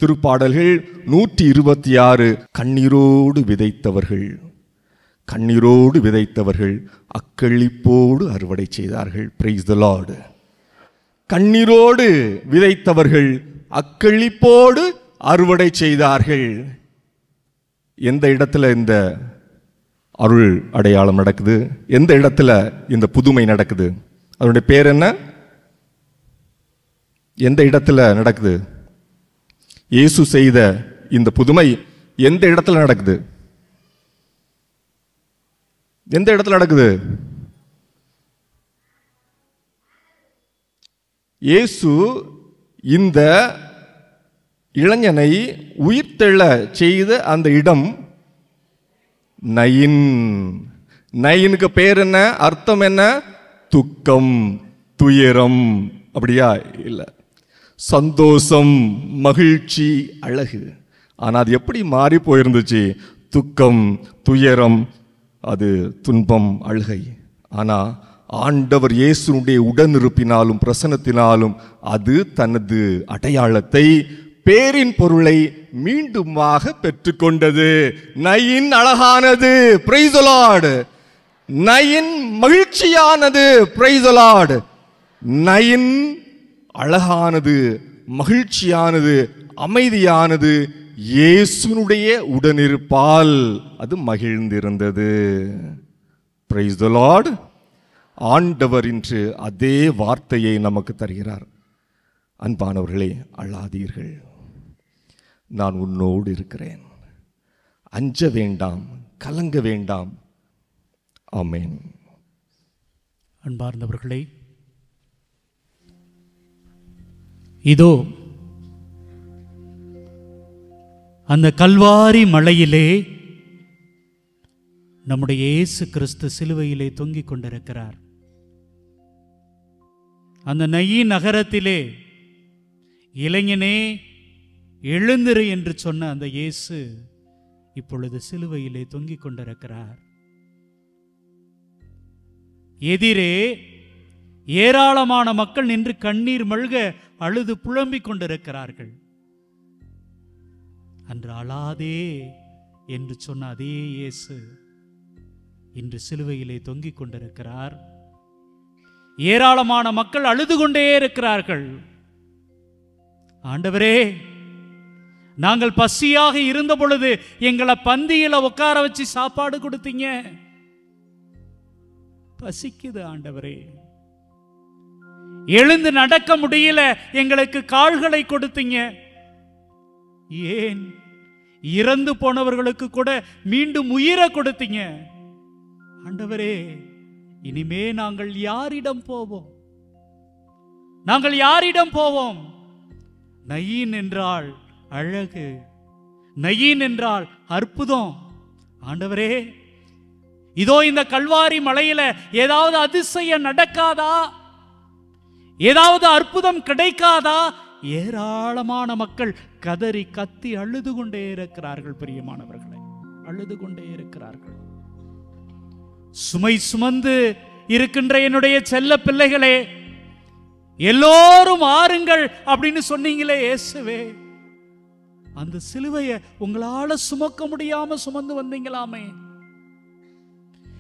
திருப்பாடல்கள் 126. கண்ணீரோடு விதைத்தவர்கள், கண்ணீரோடு விதைத்தவர்கள் அக்களிப்போடு அறுவடை செய்தார்கள். Price the Lord. கண்ணீரோடு விதைத்தவர்கள் அக்களிப்போடு அறுவடை செய்தார்கள். எந்த இடத்துல இந்த அருள் அடையாளம் நடக்குது? எந்த இடத்துல இந்த புதுமை நடக்குது? அதனுடைய பேர் என்ன? எந்த இடத்துல நடக்குது? இயேசு செய்த இந்த புதுமை எந்த இடத்துல நடக்குது? எந்த இடத்துல நடக்குது? இயேசு இந்த இளைஞனை உயிர்த்தெழ செய்த அந்த இடம் நயின். நயினுக்கு பேர் என்ன? அர்த்தம் என்ன? துக்கம், துயரம். அப்படியா? இல்லை, சந்தோஷம், மகிழ்ச்சி, அழகு. ஆனால் அது எப்படி மாறி போயிருந்துச்சு? துக்கம், துயரம், அது துன்பம், அழுகை. ஆனால் ஆண்டவர் இயேசுனுடைய உடனிருப்பினாலும் பிரசன்னத்தினாலும் அது தனது அடையாளத்தை, பேரின் பொருளை மீண்டுமாக பெற்றுக்கொண்டது. நயின் அழகானது, பிரைஸ் தி லார்ட். நயின் மகிழ்ச்சியானது, பிரைஸ் தி லார்ட். நயின் அழகானது, மகிழ்ச்சியானது, அமைதியானது. இயேசுனுடைய உடனிருப்பால் அது மகிழ்ந்திருந்தது. Price the Lord. ஆண்டவர் இன்று அதே வார்த்தையை நமக்கு தருகிறார். அன்பானவர்களே, அழாதீர்கள், நான் உன்னோடு இருக்கிறேன், அஞ்ச வேண்டாம், கலங்க வேண்டாம். ஆமென். அன்பார்ந்தவர்களே, இதோ அந்த கல்வாரி மலையிலே நம்முடைய இயேசு கிறிஸ்து சிலுவையிலே தொங்கிக் கொண்டிருக்கிறார். அந்த நயின் நகரத்திலே இளைஞனே எழுந்திரு என்று சொன்ன அந்த இயேசு இப்பொழுது சிலுவையிலே தொங்கிக் கொண்டிருக்கிறார். எதிரே ஏராளமான மக்கள் நின்று கண்ணீர் மல்க அழுது புலம்பிக் கொண்டிருக்கிறார்கள். அன்று அழாதே என்று சொன்ன அதே இயேசு இன்று சிலுவையிலே தொங்கிக் கொண்டிருக்கிறார். ஏராளமான மக்கள் அழுது கொண்டே இருக்கிறார்கள். ஆண்டவரே, நாங்கள் பசியாக இருந்த பொழுது எங்களை பந்தியில உட்கார வச்சு சாப்பாடு கொடுத்தீங்க. பசிக்குது ஆண்டவரே. எழுந்து நடக்க முடியல, எங்களுக்கு கால்களை கொடுத்தீங்க. ஏன் இறந்து போனவர்களுக்கு கூட மீண்டும் உயிரை கொடுத்தீங்க. ஆண்டவரே, இனிமே நாங்கள் யாரிடம் போவோம்? நாங்கள் யாரிடம் போவோம்? நயின் என்றால் அழகு, நயின் என்றால் அற்புதம். ஆண்டவரே, இதோ இந்த கல்வாரி மலையில ஏதாவது அதிசயம் நடக்காதா? ஏதாவது அற்புதம் கிடைக்காதா? ஏராளமான மக்கள் கதறி கத்தி அழுது கொண்டே இருக்கிறார்கள். பிரியமானவர்களை, அழுது கொண்டே இருக்கிறார்கள். சுமை சுமந்து இருக்கின்ற என்னுடைய செல்ல பிள்ளைகளே, எல்லோரும் ஆறுங்கள் அப்படின்னு சொன்னீங்களே இயேசுவே, அந்த சிலுவையை உங்களால சுமக்க முடியாம சுமந்து வந்தீங்களாமே.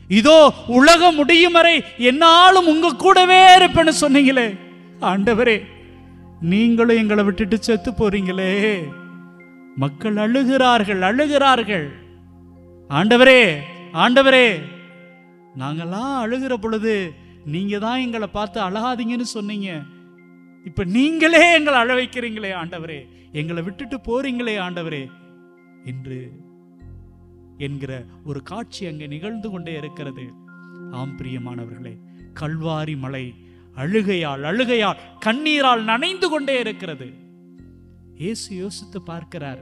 இதோ உலகம் முடியும் வரை என்னாலும் உங்க கூடவே இருப்பேன்னு சொன்னீங்களே. ஆண்டவரே, நீங்களும் எங்களை விட்டுட்டு செத்து போறீங்களே. மக்கள் அழுகிறார்கள், அழுகிறார்கள். ஆண்டவரே, ஆண்டவரே, நாங்கெல்லாம் அழுகிற பொழுது நீங்க தான் எங்களை பார்த்து அழாதீங்கன்னு சொன்னீங்க. இப்ப நீங்களே எங்களை அழ வைக்கிறீங்களே ஆண்டவரே, எங்களை விட்டுட்டு போறீங்களே ஆண்டவரே என்று என்கிற ஒரு காட்சி அங்கே நிகழ்ந்து கொண்டே இருக்கிறது. ஆம் பிரியமானவர்களே, கல்வாரி மலை அழுகையால் அழுகையால் கண்ணீரால் நனைந்து கொண்டே இருக்கிறது. இயேசு யோசித்து பார்க்கிறார்.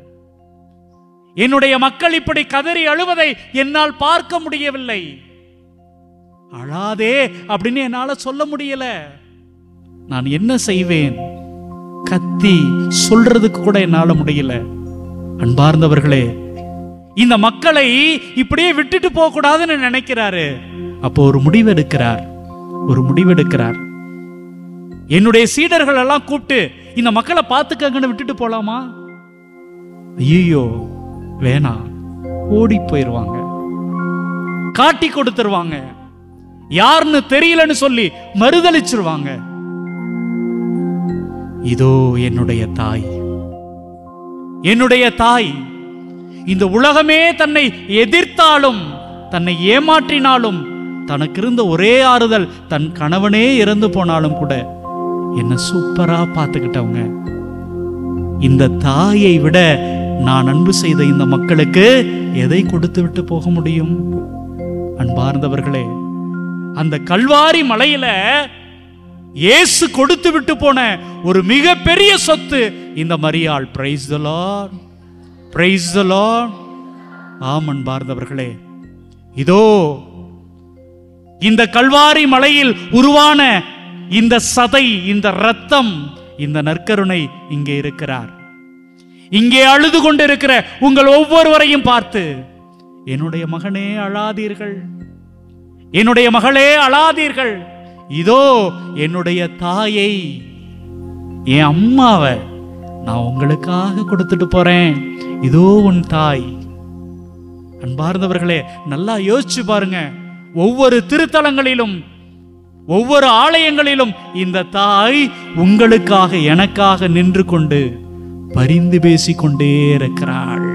என்னுடைய மக்கள் இப்படி கதறி அழுவதை என்னால் பார்க்க முடியவில்லை. அழாதே அப்படின்னு என்னால சொல்ல முடியல. நான் என்ன செய்வேன்? கத்தி சொல்றதுக்கு கூட என்னால முடியல. அன்பார்ந்தவர்களே, இந்த மக்களை இப்படியே விட்டுட்டு போக கூடாதுன்னு நினைக்கிறாரு. அப்போ ஒரு முடிவெடுக்கிறார், ஒரு முடிவெடுக்கிறார். என்னுடைய சீடர்கள் எல்லாம் கூப்பிட்டு இந்த மக்களை பார்த்துக்கங்கன்னு விட்டுட்டு போலாமா? ஐயோ வேணாம், ஓடி போயிருவாங்க, காட்டி கொடுத்துருவாங்க, யாருன்னு தெரியலன்னு சொல்லி மறுதலிச்சிருவாங்க. இதோ என்னுடைய தாய், என்னுடைய தாய், இந்த உலகமே தன்னை எதிர்த்தாலும் தன்னை ஏமாற்றினாலும் தனக்கு இருந்த ஒரே ஆறுதல் தன் கணவனே இறந்து போனாலும் கூட என்ன சூப்பரா பார்த்துக்கிட்டவங்க. இந்த தாயை விட நான் அன்பு செய்த இந்த மக்களுக்கு எதை கொடுத்து விட்டு போக முடியும்? அன்பார்ந்தவர்களே, அந்த கல்வாரி மலையில இயேசு கொடுத்து விட்டு போன ஒரு மிகப்பெரிய சொத்து இந்த மரியாள். Price the Lord, price the Lord. ஆம் அன்பார்ந்தவர்களே, இதோ இந்த கல்வாரி மலையில் உருவான இந்த சதை, இந்த இரத்தம், இந்த நற்கருணை இங்கே இருக்கிறார். இங்கே அழுது கொண்டிருக்கிற உங்கள் ஒவ்வொருவரையும் பார்த்து என்னுடைய மகனே அழாதீர்கள், என்னுடைய மகளே அழாதீர்கள், இதோ என்னுடைய தாயை, என் அம்மாவை நான் உங்களுக்காக கொடுத்துட்டு போறேன், இதோ உன் தாய். அன்பார்ந்தவர்களே, நல்லா யோசிச்சு பாருங்க. ஒவ்வொரு திருத்தலங்களிலும், ஒவ்வொரு ஆலயங்களிலும் இந்த தாய் உங்களுக்காக எனக்காக நின்று கொண்டு பரிந்து பேசிக்கொண்டே இருக்கிறாள்.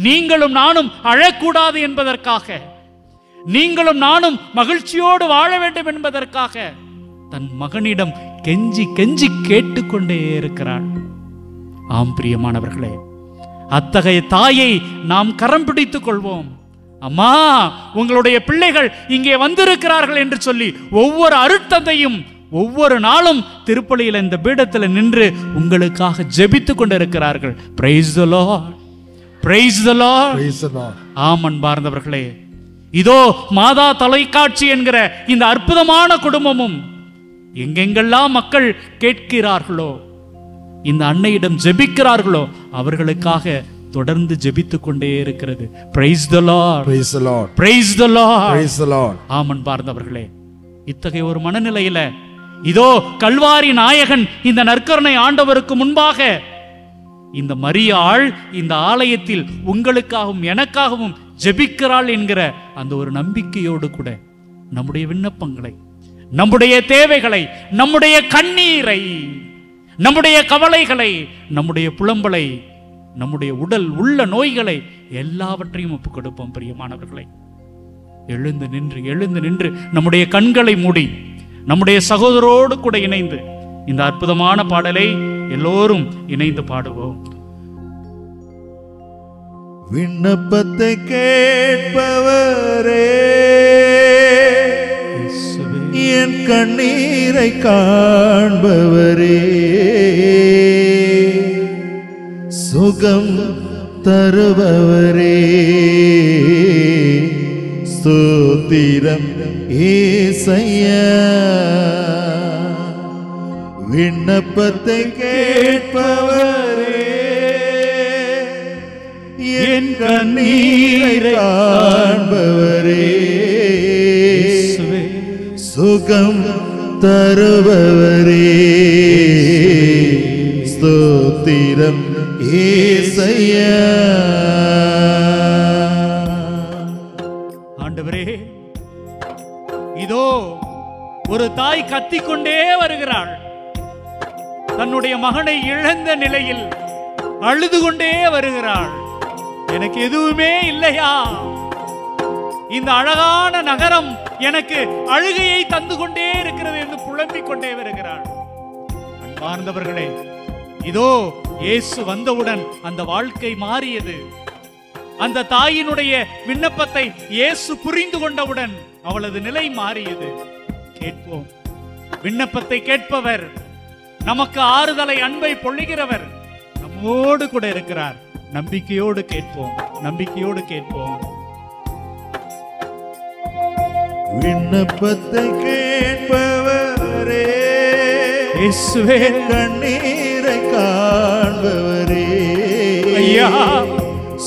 நீங்களும் நானும் அழக்கூடாது என்பதற்காக, நீங்களும் நானும் மகிழ்ச்சியோடு வாழ வேண்டும் என்பதற்காக தன் மகனிடம் கெஞ்சி கெஞ்சி கேட்டுக்கொண்டே இருக்கிறாள். ஆம் பிரியமானவர்களே, அத்தகைய தாயை நாம் கரம் பிடித்துக் கொள்வோம். அம்மா, உங்களுடைய பிள்ளைகள் இங்கே வந்திருக்கிறார்கள் என்று சொல்லி ஒவ்வொரு அருட்தந்தையும் ஒவ்வொரு நாளும் திருப்பலியில் இந்த பீடத்தில் நின்று உங்களுக்காக ஜெபித்துக் கொண்டிருக்கிறார்கள். Price the Lord, price the Lord. ஆம் அன்பார்ந்தவர்களே, இதோ மாதா தொலைக்காட்சி என்கிற இந்த அற்புதமான குடும்பமும் எங்கெங்கெல்லாம் மக்கள் கேட்கிறார்களோ, இந்த அன்னையிடம் ஜெபிக்கிறார்களோ, அவர்களுக்காக தொடர்ந்து ஜெபித்துக் கொண்டே இருக்கிறது. Price the Lord, Praise the Lord. Price the Lord. Praise the Lord. Amen பார்ந்தவர்களே, இத்தகைய ஒரு மனநிலையில இதோ கல்வாரி நாயகன் இந்த நற்கருணை ஆண்டவருக்கு முன்பாக இந்த மரியாள் இந்த ஆலயத்தில் உங்களுக்காகவும் எனக்காகவும் ஜெபிக்கிறாள் என்கிற அந்த ஒரு நம்பிக்கையோடு கூட நம்முடைய விண்ணப்பங்களை, நம்முடைய தேவைகளை, நம்முடைய கண்ணீரை, நம்முடைய கவலைகளை, நம்முடைய புலம்பலை, நம்முடைய உடல் உள்ள நோய்களை எல்லாவற்றையும் ஒப்புக் கொடுப்போம். பிரியமானவர்களை, எழுந்து நின்று நம்முடைய கண்களை மூடி நம்முடைய சகோதரோடு கூட இணைந்து இந்த அற்புதமான பாடலை எல்லோரும் இணைந்து பாடுவோம். விண்ணப்பத்தை கேட்பவரே, என் கண்ணீரை காண்பவரே, சுகம் தருபவரே, ஸ்தோத்திரம் ஏசையா. விண்ணப்பத்தை கேட்பவரே, என் கண்ணீரை காண்பவரே, சுகம் தருபவரே, ஸ்தோத்திரம் ஏசையா. ஆண்டவரே, இதோ ஒரு தாய் கத்திக்கொண்டே வருகிறாள். தன்னுடைய மகனை இழந்த நிலையில் அழுது கொண்டே வருகிறாள். எனக்கு எதுவுமே இல்லையா? இந்த அழகான நகரம் எனக்கு அழுகையை தந்து கொண்டே இருக்கிறது என்று புலம்பிக் கொண்டே வருகிறாள். அன்பார்ந்தவர்களே, இதோ இயேசு வந்தவுடன் அந்த வாழ்க்கை மாறியது. அந்த தாயினுடைய விண்ணப்பத்தை இயேசு புரிந்து கொண்டவுடன் அவளது நிலை மாறியது. கேட்போம். விண்ணப்பத்தை கேட்பவர், நமக்கு ஆறுதலை அன்பை பொழிகிறவர் நம்மோடு கூட இருக்கிறார். நம்பிக்கையோடு கேட்போம், நம்பிக்கையோடு கேட்போம். விண்ணப்பத்தை கேட்பவரே, இயேசுவே, கண்ணீரை காண்பவரே, ஐயா,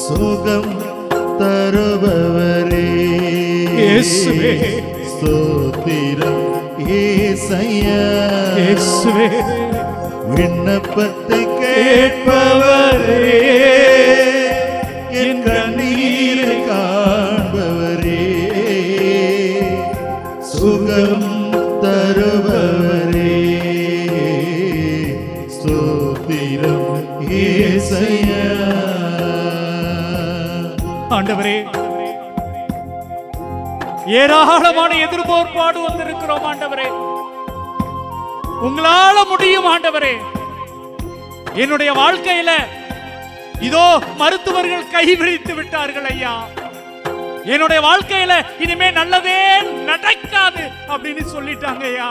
சுகம் தருபவரே, இயேசுவே, ஸ்தோத்திரம் ஏசையா. இயேசுவே, விண்ணப்பத்தை கேட்பவரே, என் கண்ணீரை காண்பவரே, சுகம் தருபவரே, ஸ்தோத்திரம் ஏசையா. ஆண்டவரே, ஏராளமான எதிர்பார்ப்பாடு வந்திருக்கிறோம். ஆண்டவரே, உங்களால முடியும். ஆண்டவரே, என்னுடைய வாழ்க்கையில இதோ மருத்துவர்கள் கைவிரித்து விட்டார்கள் ஐயா. என்னுடைய வாழ்க்கையில இனிமே நல்லதே நடக்காது அப்படின்னு சொல்லிட்டாங்க ஐயா.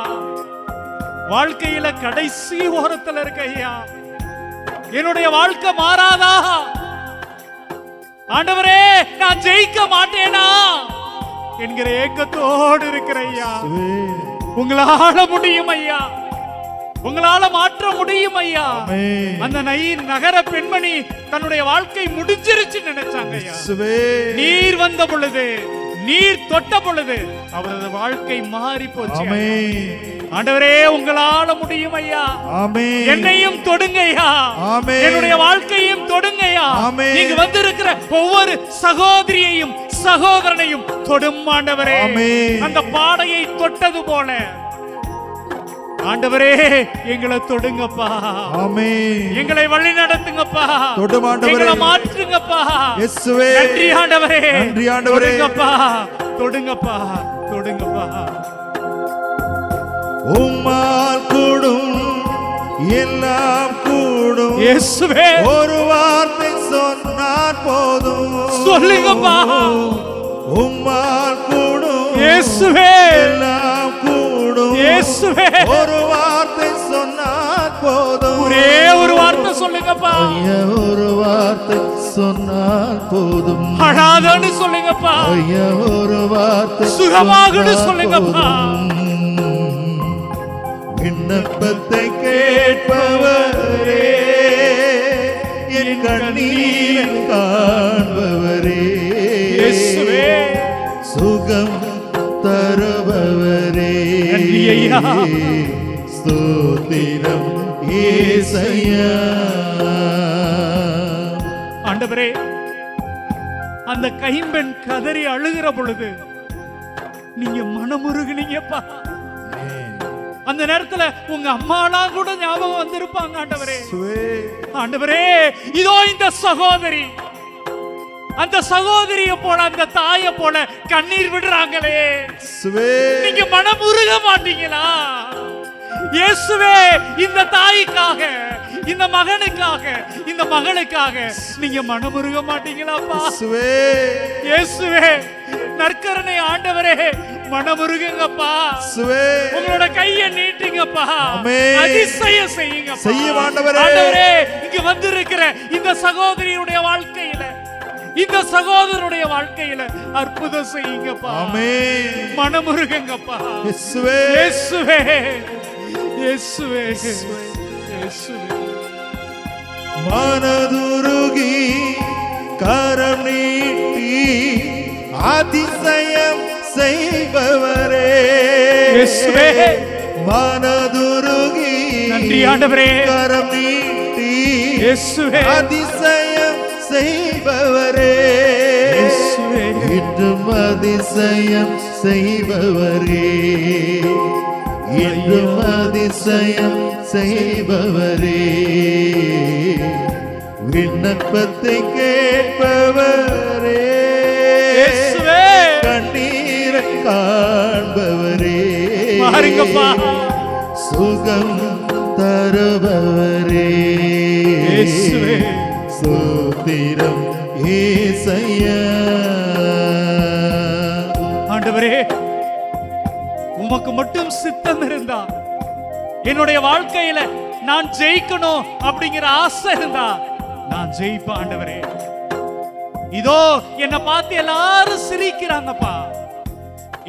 வாழ்க்கையில கடைசி ஓரத்துல இருக்க ஐயா. என்னுடைய வாழ்க்கை மாறாதா? ஆண்டவரே, நான் ஜெயிக்க மாட்டேனா என்கிற ஏக்கத்தோடு இருக்கிற ஐயா. உங்களால முடியும் ஐயா, உங்களால மாற்ற முடியும் ஐயா. ஆமென். அந்த நகர பெண்மணி தன்னுடைய வாழ்க்கை முடிஞ்சிருச்சு நினைச்சாங்க ஐயா. இயேசுவே. நீர் வந்த பொழுது, நீர் தொட்ட பொழுது அவரது வாழ்க்கை மாறி போச்சு. ஆமென். ஆண்டவரே உங்களால முடியும் ஐயா. ஆமென். என்னையும் தொடுங்க ஐயா. ஆமென். என்னுடைய வாழ்க்கையையும் தொடுங்க ஐயா. ஆமென். நீங்க வந்திருக்கிற ஒவ்வொரு சகோதரியையும் சகோதரனையும் தொடும் ஆண்டவரே. ஆமென். அந்த பாடையை தொட்டது போல ஆண்டவரே எங்களை தொடுங்கப்பா. ஆமென். எங்களை வழி நடத்துங்கப்பா. தொடும் ஆண்டவரே. எங்களை மாற்றுங்கப்பா. இயேசுவே. நன்றி ஆண்டவரே. நன்றி ஆண்டவரே. தொடுங்கப்பா, தொடுங்கப்பா, தொடுங்கப்பா. உம்மால் கூடும் எல்லாம் கூடும். இயேசுவே ஒரு வார்த்தை சொன்னால் போதும். சொல்லுங்கப்பா. உம்மால் கூடும் இயேசுவே எல்லாம் கூடும். இயேசுவே ஒரு வார்த்தை சொன்னால் போதும். ஒரே ஒரு வார்த்தை சொல்லுங்கப்பா. ஐயா, ஒரு வார்த்தை சொன்னால் போதும். அழாதன்னு சொல்லுங்கப்பா. ஐயா, ஒரு வார்த்தை சுகமாகுன்னு சொன்னால் சொல்லுங்கப்பா. போதும். விண்ணப்பத்தை கேட்பவரே, என் கண்ணீரை காண்பவரே, இயேசுவே சுகம் தருபவரே, நன்றி ஐயா. ஸ்தோத்திரம் இயேசையா. ஆண்டவரே அந்த கைம்பெண் கதறி அழுகிற பொழுது நீங்க மனமுருகுனீங்கப்பா. அந்த நேரத்துல உங்க அம்மாலாம் கூட ஞாபகம் வந்திருப்பாங்க ஆண்டவரே. ஆண்டவரே இதோ இந்த சகோதரி, அந்த சகோதரிய போல, அந்த தாய போல கண்ணீர் விடுறாங்களே, நீங்க மனமுருக மாட்டீங்களா? இயேசுவே இந்த தாய்க்காக, இந்த மகனுக்காக, இந்த மகளுக்காக நீங்க மனமுருக மாட்டீங்களாப்பா? இயேசுவே நற்கருணை ஆண்டவரே மனமுருகுங்கப்பா. உங்களோட கையை நீட்டுங்கப்பா. அதிசயம் செய்யுங்க ஆண்டவரே. இங்க வந்திருக்கிற இந்த சகோதரியுடைய வாழ்க்கையில, இந்த சகோதரனுடைய வாழ்க்கையில அற்புதம் செய்யுங்கப்பா. மனமுருகுங்கப்பா. இயேசுவே இயேசுவே இயேசுவே இயேசுவே. மனதுருகி கரம் நீட்டி அதிசயம் செய்பவரே, இயேசுவே மனதுருகி நன்றி ஆண்டவரே. கரம் நீட்டி இயேசுவே அதிசயம் செய்பவரே, இயேசுவே இன்றும் அதிசயம் செய்பவரே, இன்றும் அதிசயம் செய்பவரே, விண்ணப்பத்தை கேட்பவரே, இயேசுவே கண்ணீரை காண்பவரே, மாறுங்கப்பா. சுகம் தருபவரே, இயேசுவே ஸ்தோத்திரம் இயேசையா. ஆண்டவரே உமக்கு மட்டும் சித்தம் இருந்தா, என்னுடைய வாழ்க்கையில நான் ஜெயிக்கணும் அப்படிங்கிற ஆசை இருந்தா நான் ஜெயிப்பேன் ஆண்டவரே. இதோ என்னை பார்த்து எல்லாரும் சிரிக்கிறாங்கப்பா.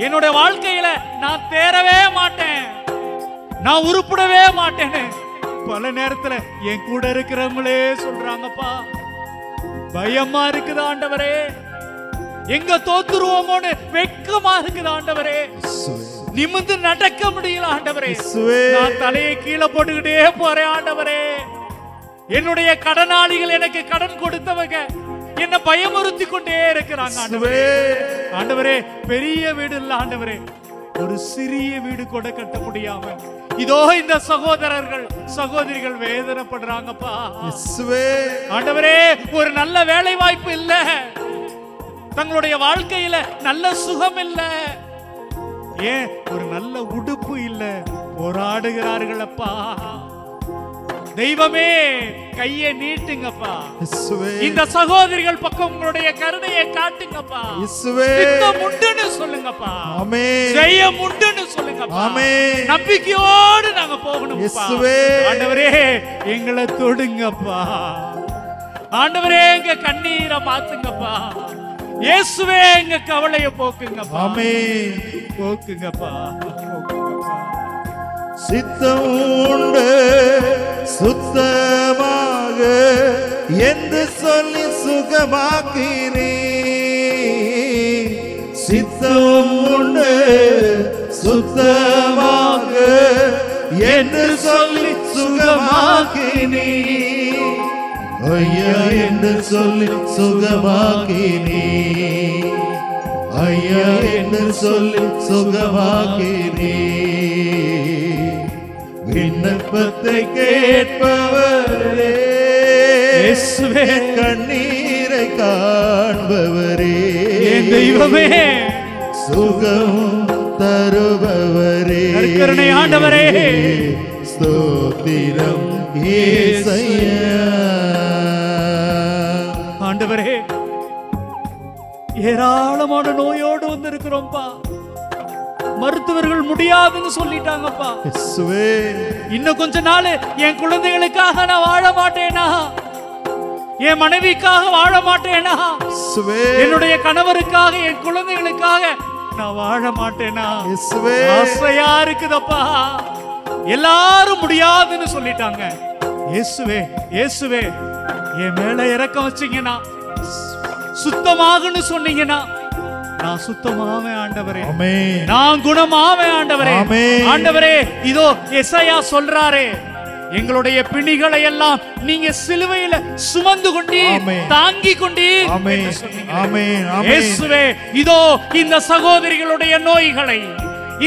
என்னுடைய வாழ்க்கையில நான் தேரவே மாட்டேன், நான் உருப்படவே மாட்டேன்னு பல நேரத்துல என் கூட இருக்கிறவங்களே சொல்றாங்கப்பா. பயமா இருக்குது ஆண்டவரே, எங்க தோத்துருவோமோன்னு வெட்கமா இருக்குது ஆண்டவரே. நிமிர்ந்து நடக்க முடியல ஆண்டவரே. நான் தலையை கீழே போட்டுக்கிட்டே போறேன் ஆண்டவரே. என்னுடைய கடனாளிகள், எனக்கு கடன் கொடுத்தவங்க என்ன பயமுறுத்தி கொண்டே இருக்கிறாங்க ஆண்டவரே. ஆண்டவரே பெரிய வீடு இல்ல ஆண்டவரே, ஒரு சிறிய வீடு கூட கட்ட முடியாம இதோ இந்த சகோதரர்கள் சகோதரிகள் வேதனைப்படுறாங்கப்பா. ஆண்டவரே ஒரு நல்ல வேலை வாய்ப்பு இல்ல, தங்களுடைய வாழ்க்கையில நல்ல சுகம் இல்ல, ஏன் ஒரு நல்ல உடுப்பு இல்ல, போராடுகிறார்கள் அப்பா. தெய்வமே கையை நீட்டுங்கப்பா. இந்த சகோதரிகள் பக்கம் உங்களுடைய கருணையை காட்டுங்கப்பா. சித்தம் உண்டுன்னு சொல்லுங்கப்பா, ஜெயம் உண்டுன்னு சொல்லுங்கப்பா. நம்பிக்கையோடு நாங்க போகணும் ஆண்டவரே. எங்களை தொடுங்கப்பா ஆண்டவரே, எங்க கண்ணீரை மாத்துங்கப்பா. இயேசுவே எங்க கவலையை போக்குங்கப்பா, போக்குங்கப்பா, போக்குங்கப்பா. சித்தம் உண்டு சுத்தமாக என்று சொல்லி சுகமாக்கினே. சித்தம் உண்டு சுத்தமாக என்று சொல்லி சுகமாக்கினே. ஐயா என்று சொல்லி சுகமாக்கினே. ஐயா என்று சொல்லி சுகமாக்கினே. விண்ணப்பத்தை கேட்பவரே, கண்ணீரை காண்பவரே, என் தெய்வமே, சுகம் தருபவரே, கருணை ஆண்டவரே, ஸ்தோத்திரம் இயேசையா. ஆண்டவரே, ஏராளமான நோயோடு வந்திருக்கிறோம்ப்பா. மருத்துவர்கள் முடியாதுன்னு சொல்லிட்டாங்கப்பா. இன்னும் கொஞ்ச நாள் என் குழந்தைகளுக்காக நான் வாழ மாட்டேனா, என் மனைவிக்காக வாழ மாட்டேனா, என்னுடைய கணவருக்காக என் குழந்தைகளுக்காக நான் வாழ மாட்டேனா, ஆசையா இருக்குதப்பா. எல்லாரும் முடியாதுன்னு சொல்லிட்டாங்க. இயேசுவே, இயேசுவே, என் மேல இரக்கம் வச்சீங்கன்னா, சுத்தமாகுன்னு சொன்னீங்கன்னா நான் சுத்தமாவேன் ஆண்டவரே, நான் குணமாவேன் ஆண்டவரே. ஆண்டவரே, இதோ எசாயா சொல்றாரே, எங்களுடைய பிணிகளை எல்லாம் நீங்க சிலுவையில சுமந்து கொண்டீர், தாங்கி கொண்டீர். இயேசுவே, இதோ இந்த சகோதரிகளுடைய நோய்களை,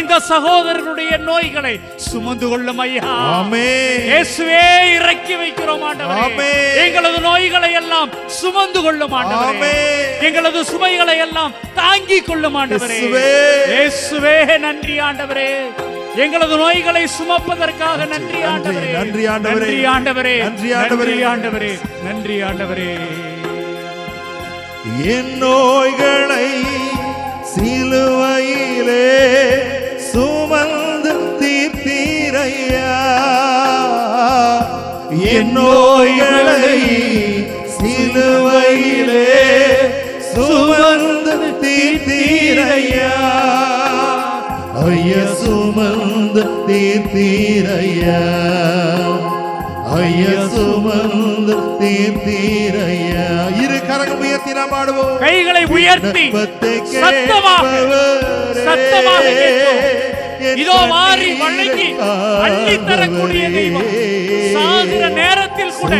இந்த சகோதரர்களுடைய நோய்களை சுமந்து கொள்ளும் ஐயா. இயேசுவே, இறக்கி வைக்கிறோம் ஆண்டவரே. எங்களது நோய்களை எல்லாம் சுமந்து கொள்ளும் ஆண்டவரே. எங்களது சுமைகளை எல்லாம் தாங்கி கொள்ளும் ஆண்டவரே. இயேசுவே, நன்றி ஆண்டவரே. எங்களது நோய்களை சுமப்பதற்காக நன்றி ஆண்டவரே. நன்றி ஆண்டவரே. நன்றி ஆண்டவரே. நன்றி ஆண்டவரே. நன்றி ஆண்டவரே. என் நோய்களை சிலுவையிலே சுமந்து தீர்த்தீரையா. என் நோய்களை சிலுவையிலே சுமந்து தீர்த்தீரையா. ஐயா, சுமந்து தீர்த்தீரையா. ஐயா, சுமந்து தீர்த்தீரையா. இரு கரங்கள் உயர்த்தி நாம் ஆடுவோம். கைகளை உயர்த்தி சத்தமாக கேட்போம். இதோ வாரி வழங்கி அள்ளி தரக்கூடிய தெய்வம், சாகிற நேரத்தில் கூட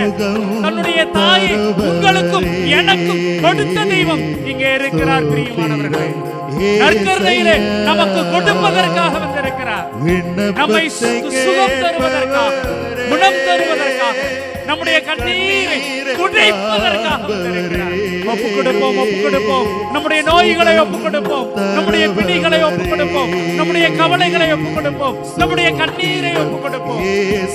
தன்னுடைய தாயை உங்களுக்கும் எனக்கும் கொடுத்த தெய்வம் இங்கே இருக்கிறார். பிரியமானவர்களே, நற்கருணையிலே நமக்கு கொடுப்பதற்காக வந்திருக்கிறார். நம்மை சுகம் தருவதற்காக, குணம் தருவதற்காக, நம்முடைய கண்ணீரை துடைப்பதற்காக வந்திருக்கிறார். ஒப்புக் கொடுப்போம், ஒப்புக் கொடுப்போம். நம்முடைய நோய்களை ஒப்புக் கொடுப்போம், நம்முடைய பிணிகளை ஒப்புக் கொடுப்போம், நம்முடைய கவலைகளை ஒப்புக் கொடுப்போம், நம்முடைய கண்ணீரை ஒப்புக் கொடுப்போம்.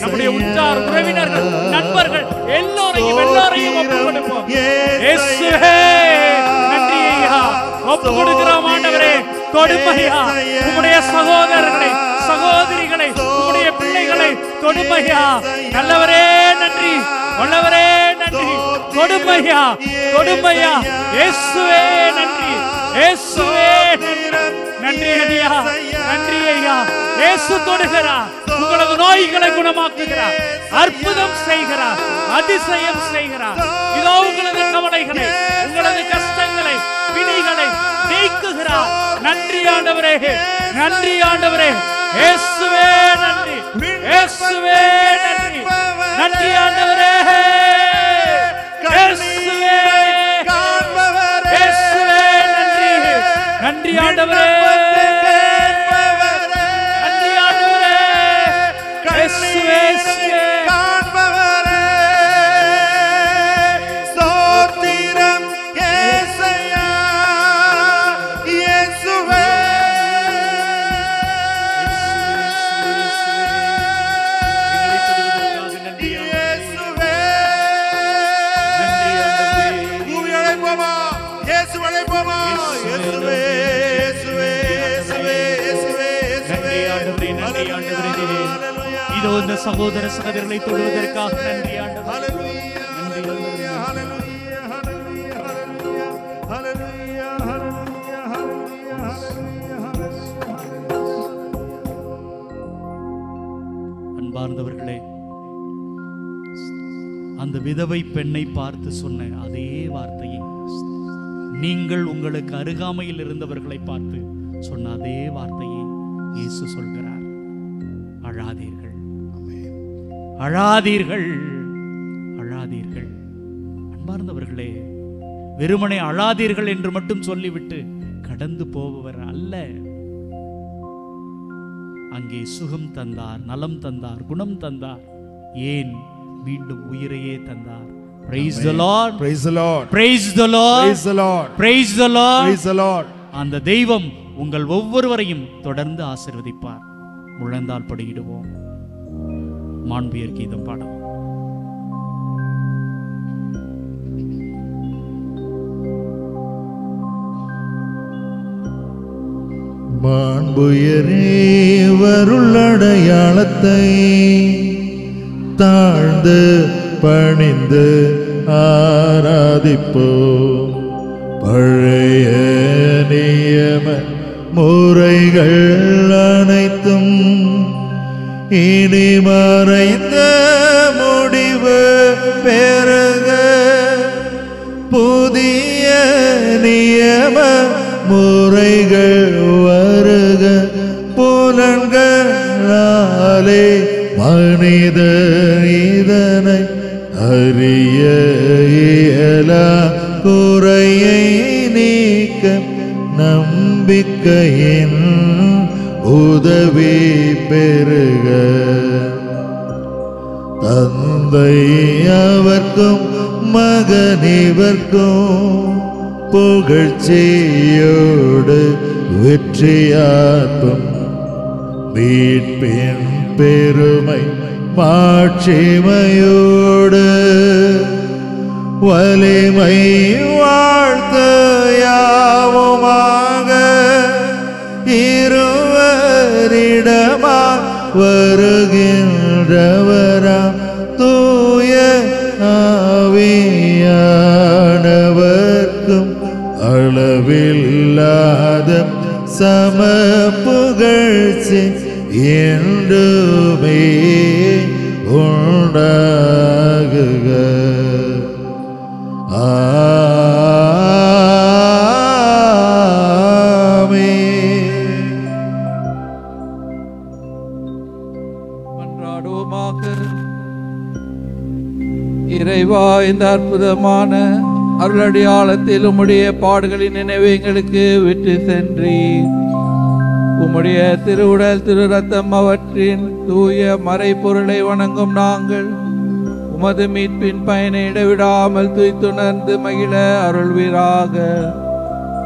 நம்முடைய உற்றார் உறவினர்கள், நண்பர்கள் எல்லோரையும் ஒப்புக் கொடுப்போம். இயேசுவே, நன்றி ஐயா. ஒப்புக் கொடுக்கிறோம் ஆண்டவரே. தொடுமையா உம்முடைய சகோதரர்களை, சகோதரிகளை, உம்முடைய பிள்ளைகளை தொடுமையா. நல்லவரே நன்றி, வல்லவரே நன்றி. தொடுமையா, தொடுமையா. இயேசுவே நன்றி, இயேசுவே நன்றி ஐயா, நன்றி ஐயா. இயேசு தொடுகிறார், உங்களது நோய்களை குணமாக்குகிறார், அற்புதம் செய்கிறார், அதிசயம் செய்கிறார். இதோ உங்களது கவலைகளை, உங்களது கஷ்டங்களை, பிணிகளை நீக்குகிறார். நன்றி ஆண்டவரே, நன்றி ஆண்டவரே. இயேசுவே நன்றி, இயேசுவே நன்றி. நன்றி ஆண்டவரே. இயேசுவே, இயேசுவே நன்றி. நன்றி ஆண்டவரே, நன்றி ஆண்டவரே. இயேசுவே, ஸ்தோத்திரம் இயேசையா. இயேசுவே, இதோ இந்த சகோதர சகோதரர்களை தொடுவதற்காக நன்றி ஆண்டவரே. அன்பார்ந்தவர்களே, அந்த விதவை பெண்ணை பார்த்து சொன்ன அதே வார்த்தையை நீங்கள் உங்களுக்கு அருகாமையில் இருந்தவர்களை பார்த்து சொன்ன அதே வார்த்தையை இயேசு சொல்கிறார். அழாதீர்கள், அழாதீர்கள், அழாதீர்கள். அன்பார்ந்தவர்களே, வெறுமனே அழாதீர்கள் என்று மட்டும் சொல்லிவிட்டு கடந்து போபவர் அல்ல. அங்கே சுகம் தந்தார், நலம் தந்தார், குணம் தந்தார். ஏன் மீண்டும் உயிரையே தந்தார். Praise the Lord. Praise the Lord. Praise the Lord. Praise the Lord. Praise the Lord. Praise the Lord. அந்த தெய்வம் உங்கள் ஒவ்வொருவரையும் தொடர்ந்து ஆசீர்வதிப்பார். முழந்தால் படியிடுவோம். மாண்பியர் கீதம் பாடம். மாண்புயரே வருளடையாளத்தை தாழ்ந்து பணிந்து ஆராதிப்போம். பழைய நியம முறைகள் அனைத்தும் இனி மறைந்த முடிவு பெறுக. புதிய நியம முறைகள் வருக. புலன்களாலே மனித இதனை அறிய இயலா. குறையை நீக்க நம்பிக்கையின் உதவி பெறுக. தந்தை அவர்க்கும் மகனிவர்க்கும் புகழ்ச்சியோடு வெற்றியாற்றும் மீட்பின் பெருமை மாட்சிமையோடு வலிமை வாழ்த்து யாவுமாக இருவரிடமா வருகின்றவராம் தூய ஆவியானவர்க்கும் அளவில்லாத சம புகழ்ச்சி என்றுமே உண்டாகுக. மன்றாடுவோமாக. இறைவா, இந்த அற்புதமான அருளடையாளத்தில் உம்முடைய பாடுகளின் நினைவை எங்களுக்கு விட்டு சென்றீர். உம்முடைய திருவுடல் திரு ரத்தம் அவற்றின் தூய மறைப்பொருளை வணங்கும் நாங்கள் உமது மீட்பின் பயனை இடைவிடாமல் துய்த்துணர்ந்து மகிழ அருள்வீராக.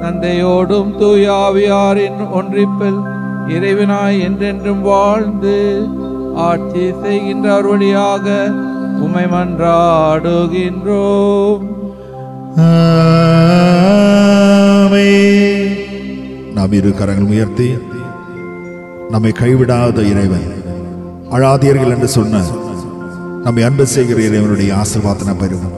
தந்தையோடும் தூய ஆவியாரின் ஒன்றிப்பில் இறைவனாய் என்றென்றும் வாழ்ந்து ஆட்சி செய்கின்றார் வழியாக உம்மை மன்றாடுகின்றோம். நாம் இரு கரங்கள் உயர்த்தி நம்மை கைவிடாத இறைவன், அழாதீர்கள் என்று சொன்ன நம்மை அன்பு செய்கிற இறைவனுடைய ஆசீர்வாதம் பெறுவோம்.